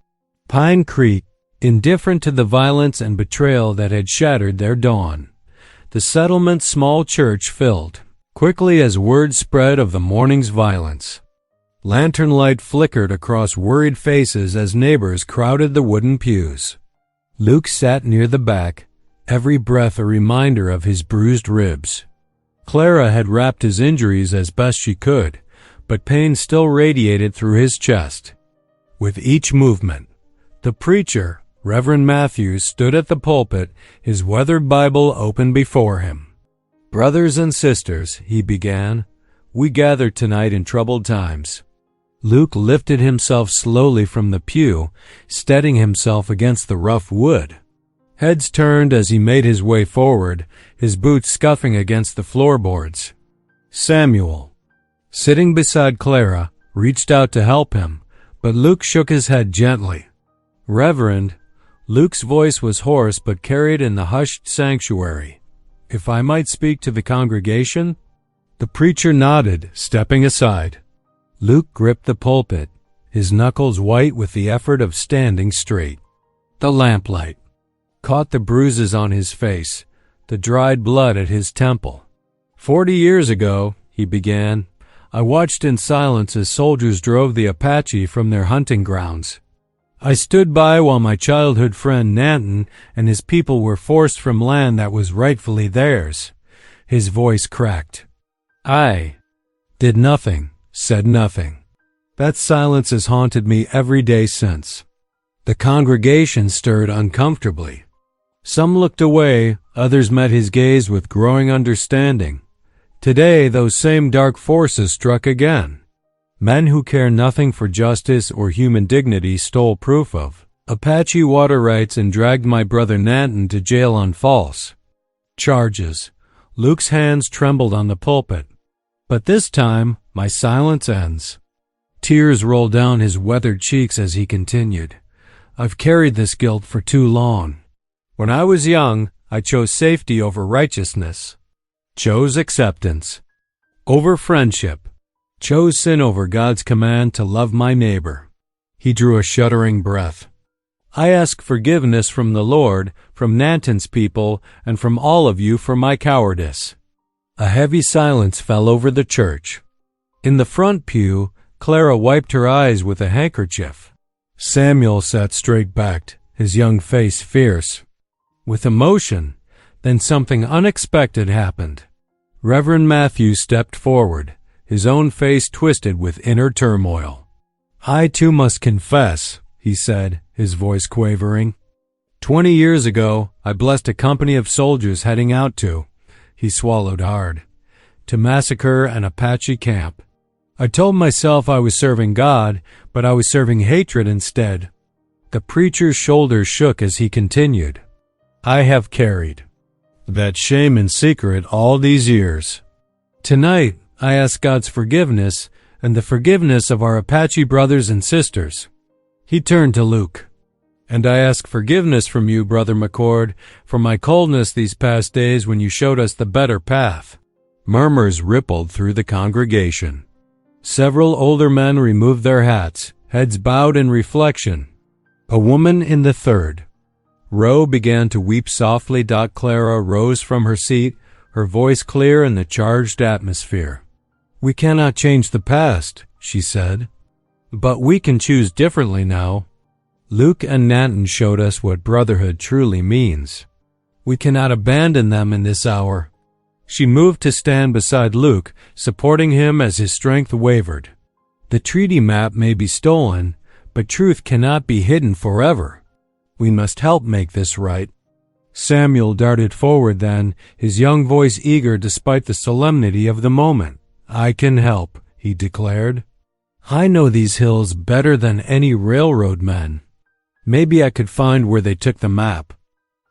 Pine Creek, indifferent to the violence and betrayal that had shattered their dawn. The settlement's small church filled quickly as word spread of the morning's violence. Lantern light flickered across worried faces as neighbors crowded the wooden pews. Luke sat near the back, every breath a reminder of his bruised ribs. Clara had wrapped his injuries as best she could, but pain still radiated through his chest. With each movement, the preacher, Reverend Matthews stood at the pulpit, his weathered Bible open before him. "Brothers and sisters," he began, "we gather tonight in troubled times." Luke lifted himself slowly from the pew, steadying himself against the rough wood. Heads turned as he made his way forward, his boots scuffing against the floorboards. Samuel, sitting beside Clara, reached out to help him, but Luke shook his head gently. "Reverend," Luke's voice was hoarse but carried in the hushed sanctuary, "if I might speak to the congregation?" The preacher nodded, stepping aside. Luke gripped the pulpit, his knuckles white with the effort of standing straight. The lamplight caught the bruises on his face, the dried blood at his temple. 40 years ago," he began, "I watched in silence as soldiers drove the Apache from their hunting grounds. I stood by while my childhood friend Nanton and his people were forced from land that was rightfully theirs." His voice cracked. "I did nothing, said nothing. That silence has haunted me every day since." The congregation stirred uncomfortably. Some looked away, others met his gaze with growing understanding. Today, those same dark forces struck again. Men who care nothing for justice or human dignity stole proof of Apache water rights and dragged my brother Nanton to jail on false charges. Luke's hands trembled on the pulpit. "But this time, my silence ends." Tears rolled down his weathered cheeks as he continued. "I've carried this guilt for too long. When I was young, I chose safety over righteousness, chose acceptance over friendship, chose sin over God's command to love my neighbor." He drew a shuddering breath. "I ask forgiveness from the Lord, from Nanton's people, and from all of you for my cowardice." A heavy silence fell over the church. In the front pew, Clara wiped her eyes with a handkerchief. Samuel sat straight-backed, his young face fierce. With emotion, then something unexpected happened. Reverend Matthews stepped forward, his own face twisted with inner turmoil. "I too must confess," he said, his voice quavering. 20 years ago, I blessed a company of soldiers heading out to," he swallowed hard, "to massacre an Apache camp. I told myself I was serving God, but I was serving hatred instead." The preacher's shoulders shook as he continued. "I have carried that shame in secret all these years. Tonight, I ask God's forgiveness and the forgiveness of our Apache brothers and sisters." He turned to Luke. "And I ask forgiveness from you, Brother McCord, for my coldness these past days when you showed us the better path." Murmurs rippled through the congregation. Several older men removed their hats, heads bowed in reflection. A woman in the third row began to weep softly. Clara rose from her seat, her voice clear in the charged atmosphere. "We cannot change the past," she said, "but we can choose differently now. Luke and Nanton showed us what brotherhood truly means. We cannot abandon them in this hour." She moved to stand beside Luke, supporting him as his strength wavered. "The treaty map may be stolen, but truth cannot be hidden forever. We must help make this right." Samuel darted forward then, his young voice eager despite the solemnity of the moment. "I can help," he declared. "I know these hills better than any railroad men. Maybe I could find where they took the map."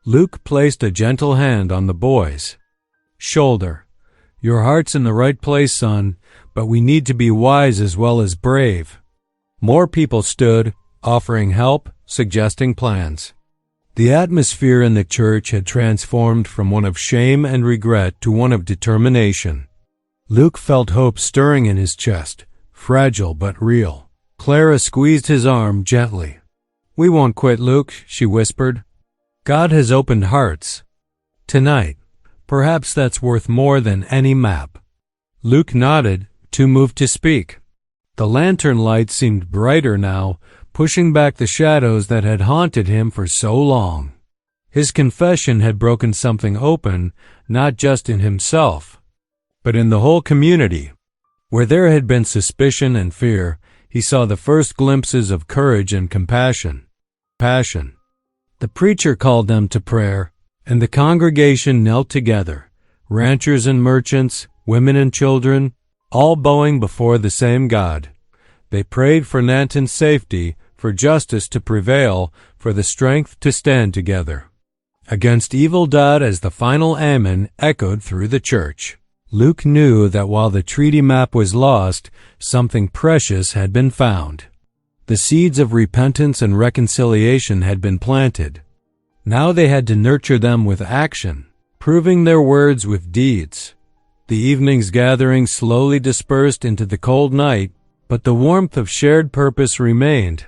Luke placed a gentle hand on the boy's shoulder. "Your heart's in the right place, son, but we need to be wise as well as brave." More people stood, offering help, suggesting plans. The atmosphere in the church had transformed from one of shame and regret to one of determination. Luke felt hope stirring in his chest, fragile but real. Clara squeezed his arm gently. "We won't quit, Luke," she whispered. "God has opened hearts. Tonight, perhaps that's worth more than any map." Luke nodded, too moved to speak. The lantern light seemed brighter now, pushing back the shadows that had haunted him for so long. His confession had broken something open, not just in himself, but in the whole community. Where there had been suspicion and fear, he saw the first glimpses of courage and compassion. The preacher called them to prayer, and the congregation knelt together, ranchers and merchants, women and children, all bowing before the same God. They prayed for Nanton's safety, for justice to prevail, for the strength to stand together. Against evil died as the final amen echoed through the church. Luke knew that while the treaty map was lost, something precious had been found. The seeds of repentance and reconciliation had been planted. Now they had to nurture them with action, proving their words with deeds. The evening's gathering slowly dispersed into the cold night, but the warmth of shared purpose remained.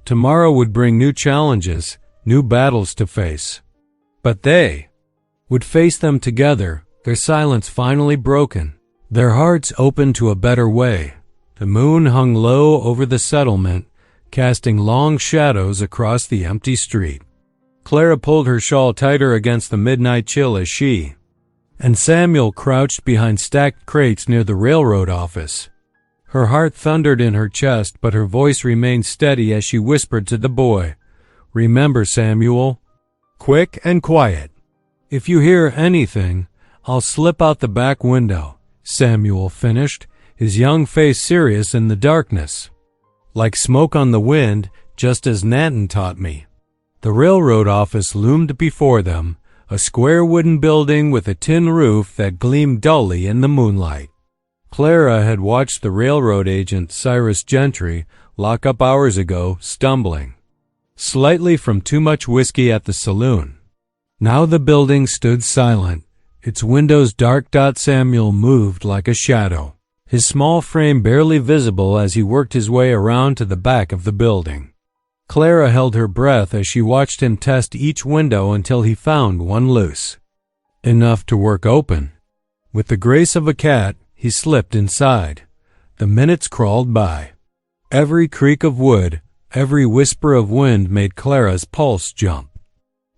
Tomorrow would bring new challenges, new battles to face. But they would face them together, their silence finally broken, their hearts open to a better way. The moon hung low over the settlement, casting long shadows across the empty street. Clara pulled her shawl tighter against the midnight chill as she and Samuel crouched behind stacked crates near the railroad office. Her heart thundered in her chest, but her voice remained steady as she whispered to the boy, "Remember, Samuel, quick and quiet. If you hear anything, I'll slip out the back window," Samuel finished, his young face serious in the darkness. "Like smoke on the wind, just as Nanton taught me." The railroad office loomed before them, a square wooden building with a tin roof that gleamed dully in the moonlight. Clara had watched the railroad agent, Cyrus Gentry, lock up hours ago, stumbling slightly from too much whiskey at the saloon. Now the building stood silent, its windows dark. Samuel moved like a shadow, his small frame barely visible as he worked his way around to the back of the building. Clara held her breath as she watched him test each window until he found one loose, enough to work open. With the grace of a cat, he slipped inside. The minutes crawled by. Every creak of wood, every whisper of wind made Clara's pulse jump.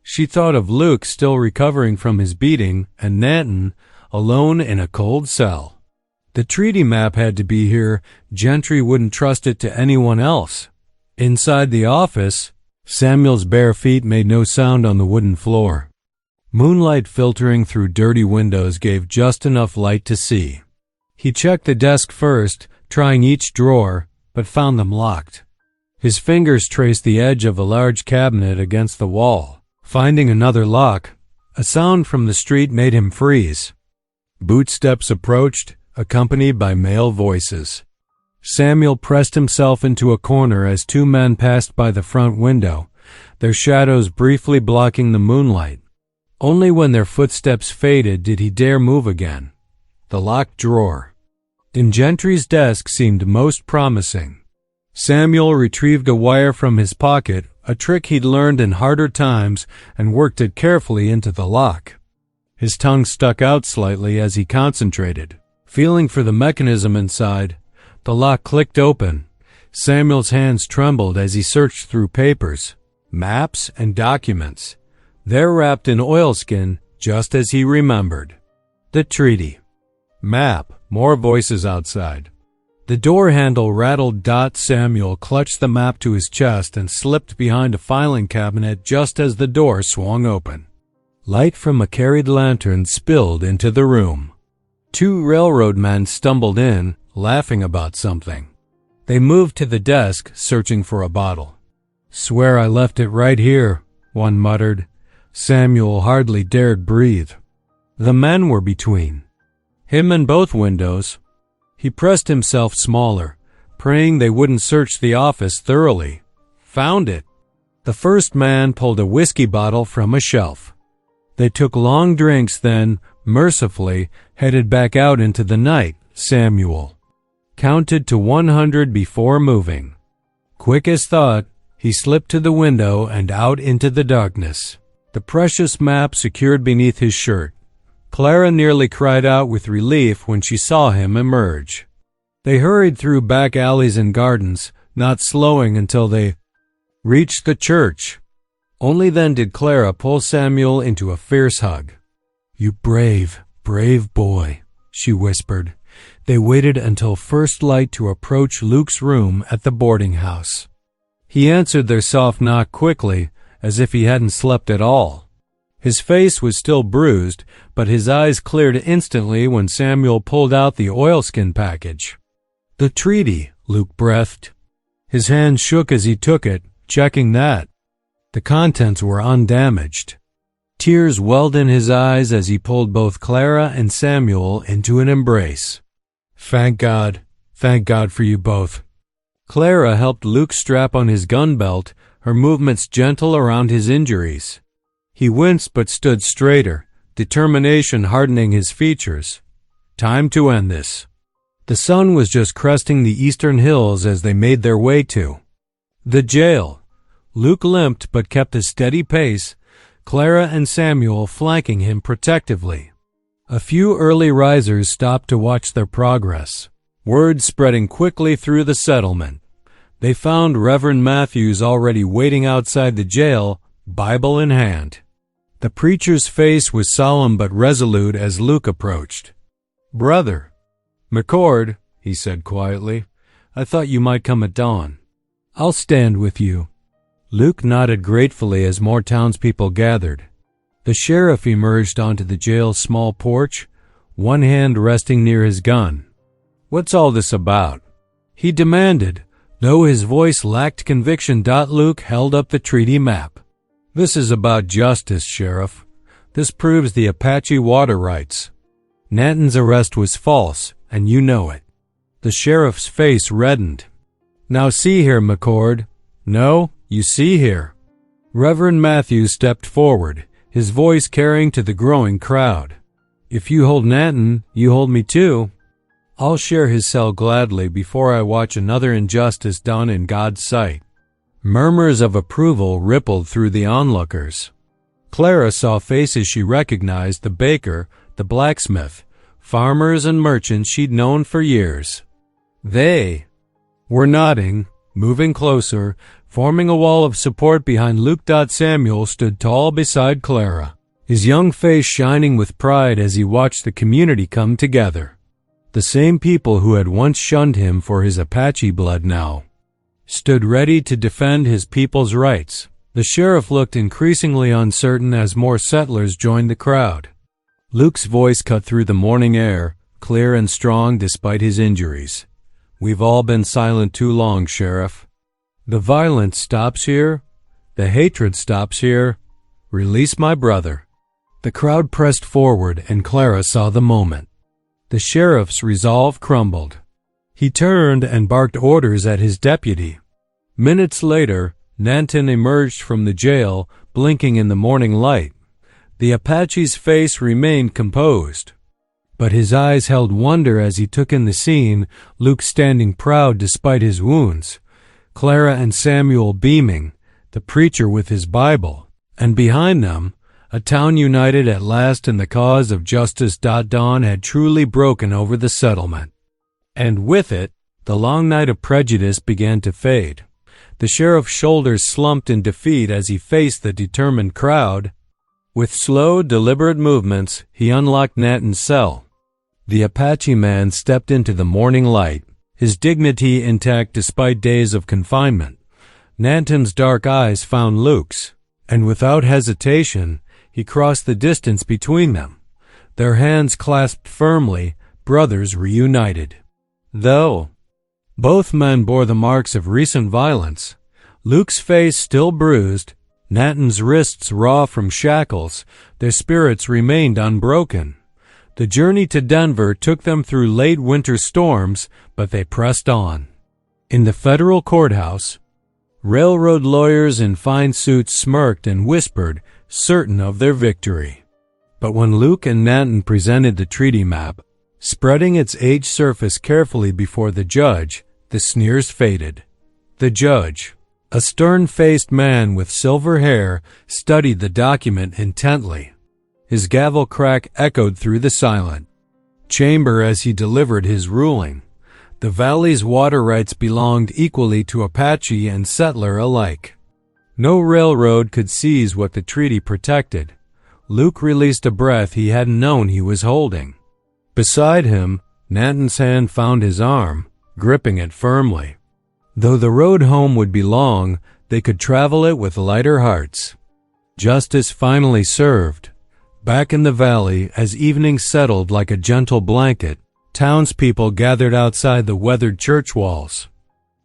She thought of Luke still recovering from his beating and Nanton alone in a cold cell. The treaty map had to be here. Gentry wouldn't trust it to anyone else. Inside the office, Samuel's bare feet made no sound on the wooden floor. Moonlight filtering through dirty windows gave just enough light to see. He checked the desk first, trying each drawer, but found them locked. His fingers traced the edge of a large cabinet against the wall. Finding another lock, a sound from the street made him freeze. Bootsteps approached, accompanied by male voices. Samuel pressed himself into a corner as two men passed by the front window, their shadows briefly blocking the moonlight. Only when their footsteps faded did he dare move again. The locked drawer in Gentry's desk seemed most promising. Samuel retrieved a wire from his pocket, a trick he'd learned in harder times, and worked it carefully into the lock. His tongue stuck out slightly as he concentrated, feeling for the mechanism inside. The lock clicked open. Samuel's hands trembled as he searched through papers, maps, and documents. There wrapped in oilskin, just as he remembered. The treaty. Map. More voices outside. The door handle rattled. Samuel clutched the map to his chest and slipped behind a filing cabinet just as the door swung open. Light from a carried lantern spilled into the room. Two railroad men stumbled in, laughing about something. They moved to the desk, searching for a bottle. "Swear I left it right here," one muttered. Samuel hardly dared breathe. The men were between him and both windows. He pressed himself smaller, praying they wouldn't search the office thoroughly. Found it. The first man pulled a whiskey bottle from a shelf. They took long drinks, then, mercifully, headed back out into the night. Samuel counted to 100 before moving. Quick as thought, he slipped to the window and out into the darkness, the precious map secured beneath his shirt. Clara nearly cried out with relief when she saw him emerge. They hurried through back alleys and gardens, not slowing until they reached the church. Only then did Clara pull Samuel into a fierce hug. "You brave, brave boy," she whispered. They waited until first light to approach Luke's room at the boarding house. He answered their soft knock quickly, as if he hadn't slept at all. His face was still bruised, but his eyes cleared instantly when Samuel pulled out the oilskin package. "The treaty," Luke breathed. His hand shook as he took it, checking that the contents were undamaged. Tears welled in his eyes as he pulled both Clara and Samuel into an embrace. Thank God for you both." Clara helped Luke strap on his gun belt, her movements gentle around his injuries. He winced but stood straighter, determination hardening his features. Time to end this. The sun was just cresting the eastern hills as they made their way to the jail. Luke limped but kept a steady pace, Clara and Samuel flanking him protectively. A few early risers stopped to watch their progress, word spreading quickly through the settlement. They found Reverend Matthews already waiting outside the jail, Bible in hand. The preacher's face was solemn but resolute as Luke approached. "Brother McCord," he said quietly, "I thought you might come at dawn. I'll stand with you." Luke nodded gratefully as more townspeople gathered. The sheriff emerged onto the jail's small porch, one hand resting near his gun. "What's all this about?" he demanded, though his voice lacked conviction. Luke held up the treaty map. "This is about justice, Sheriff. This proves the Apache water rights. Nanton's arrest was false, and you know it." The sheriff's face reddened. "Now see here, McCord. No, you see here." Reverend Matthews stepped forward, his voice carrying to the growing crowd. "If you hold Nanton, you hold me too. I'll share his cell gladly before I watch another injustice done in God's sight." Murmurs of approval rippled through the onlookers. Clara saw faces she recognized: the baker, the blacksmith, farmers and merchants she'd known for years. They were nodding, moving closer, forming a wall of support behind Luke. Samuel stood tall beside Clara, his young face shining with pride as he watched the community come together. The same people who had once shunned him for his Apache blood now stood ready to defend his people's rights. The sheriff looked increasingly uncertain as more settlers joined the crowd. Luke's voice cut through the morning air, clear and strong despite his injuries. "We've all been silent too long, Sheriff. The violence stops here. The hatred stops here. Release my brother." The crowd pressed forward, and Clara saw the moment. The sheriff's resolve crumbled. He turned and barked orders at his deputy. Minutes later, Nanton emerged from the jail, blinking in the morning light. The Apache's face remained composed, but his eyes held wonder as he took in the scene, Luke standing proud despite his wounds, Clara and Samuel beaming, the preacher with his Bible, and behind them, a town united at last in the cause of justice. Dawn had truly broken over the settlement. And with it, the long night of prejudice began to fade. The sheriff's shoulders slumped in defeat as he faced the determined crowd. With slow, deliberate movements, he unlocked Nanton's cell. The Apache man stepped into the morning light, his dignity intact despite days of confinement. Nanton's dark eyes found Luke's, and without hesitation, he crossed the distance between them. Their hands clasped firmly, brothers reunited. Though both men bore the marks of recent violence, Luke's face still bruised, Nanton's wrists raw from shackles, their spirits remained unbroken. The journey to Denver took them through late winter storms, but they pressed on. In the federal courthouse, railroad lawyers in fine suits smirked and whispered, certain of their victory. But when Luke and Nanton presented the treaty map, spreading its aged surface carefully before the judge, the sneers faded. The judge, a stern-faced man with silver hair, studied the document intently. His gavel crack echoed through the silent chamber as he delivered his ruling. The valley's water rights belonged equally to Apache and settler alike. No railroad could seize what the treaty protected. Luke released a breath he hadn't known he was holding. Beside him, Nanton's hand found his arm, gripping it firmly. Though the road home would be long, they could travel it with lighter hearts. Justice finally served. Back in the valley, as evening settled like a gentle blanket, townspeople gathered outside the weathered church walls.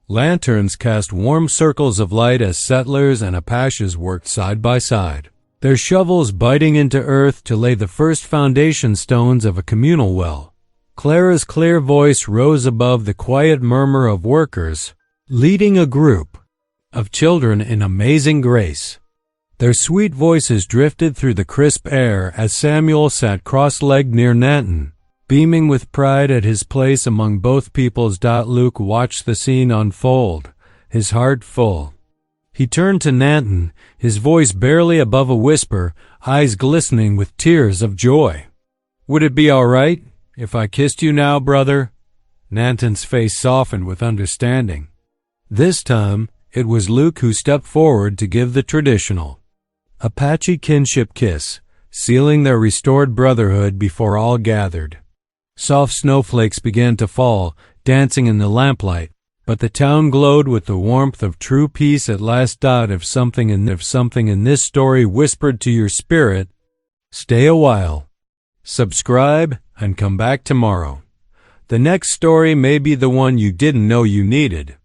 Lanterns cast warm circles of light as settlers and Apaches worked side by side, their shovels biting into earth to lay the first foundation stones of a communal well. Clara's clear voice rose above the quiet murmur of workers, leading a group of children in amazing grace. Their sweet voices drifted through the crisp air as Samuel sat cross-legged near Nanton, beaming with pride at his place among both peoples. Luke watched the scene unfold, his heart full. He turned to Nanton, his voice barely above a whisper, eyes glistening with tears of joy. "Would it be all right if I kissed you now, brother?" Nanton's face softened with understanding. This time, it was Luke who stepped forward to give the traditional Apache kinship kiss, sealing their restored brotherhood before all gathered. Soft snowflakes began to fall, dancing in the lamplight, but the town glowed with the warmth of true peace at last. If something in this story whispered to your spirit, stay a while. Subscribe and come back tomorrow. The next story may be the one you didn't know you needed.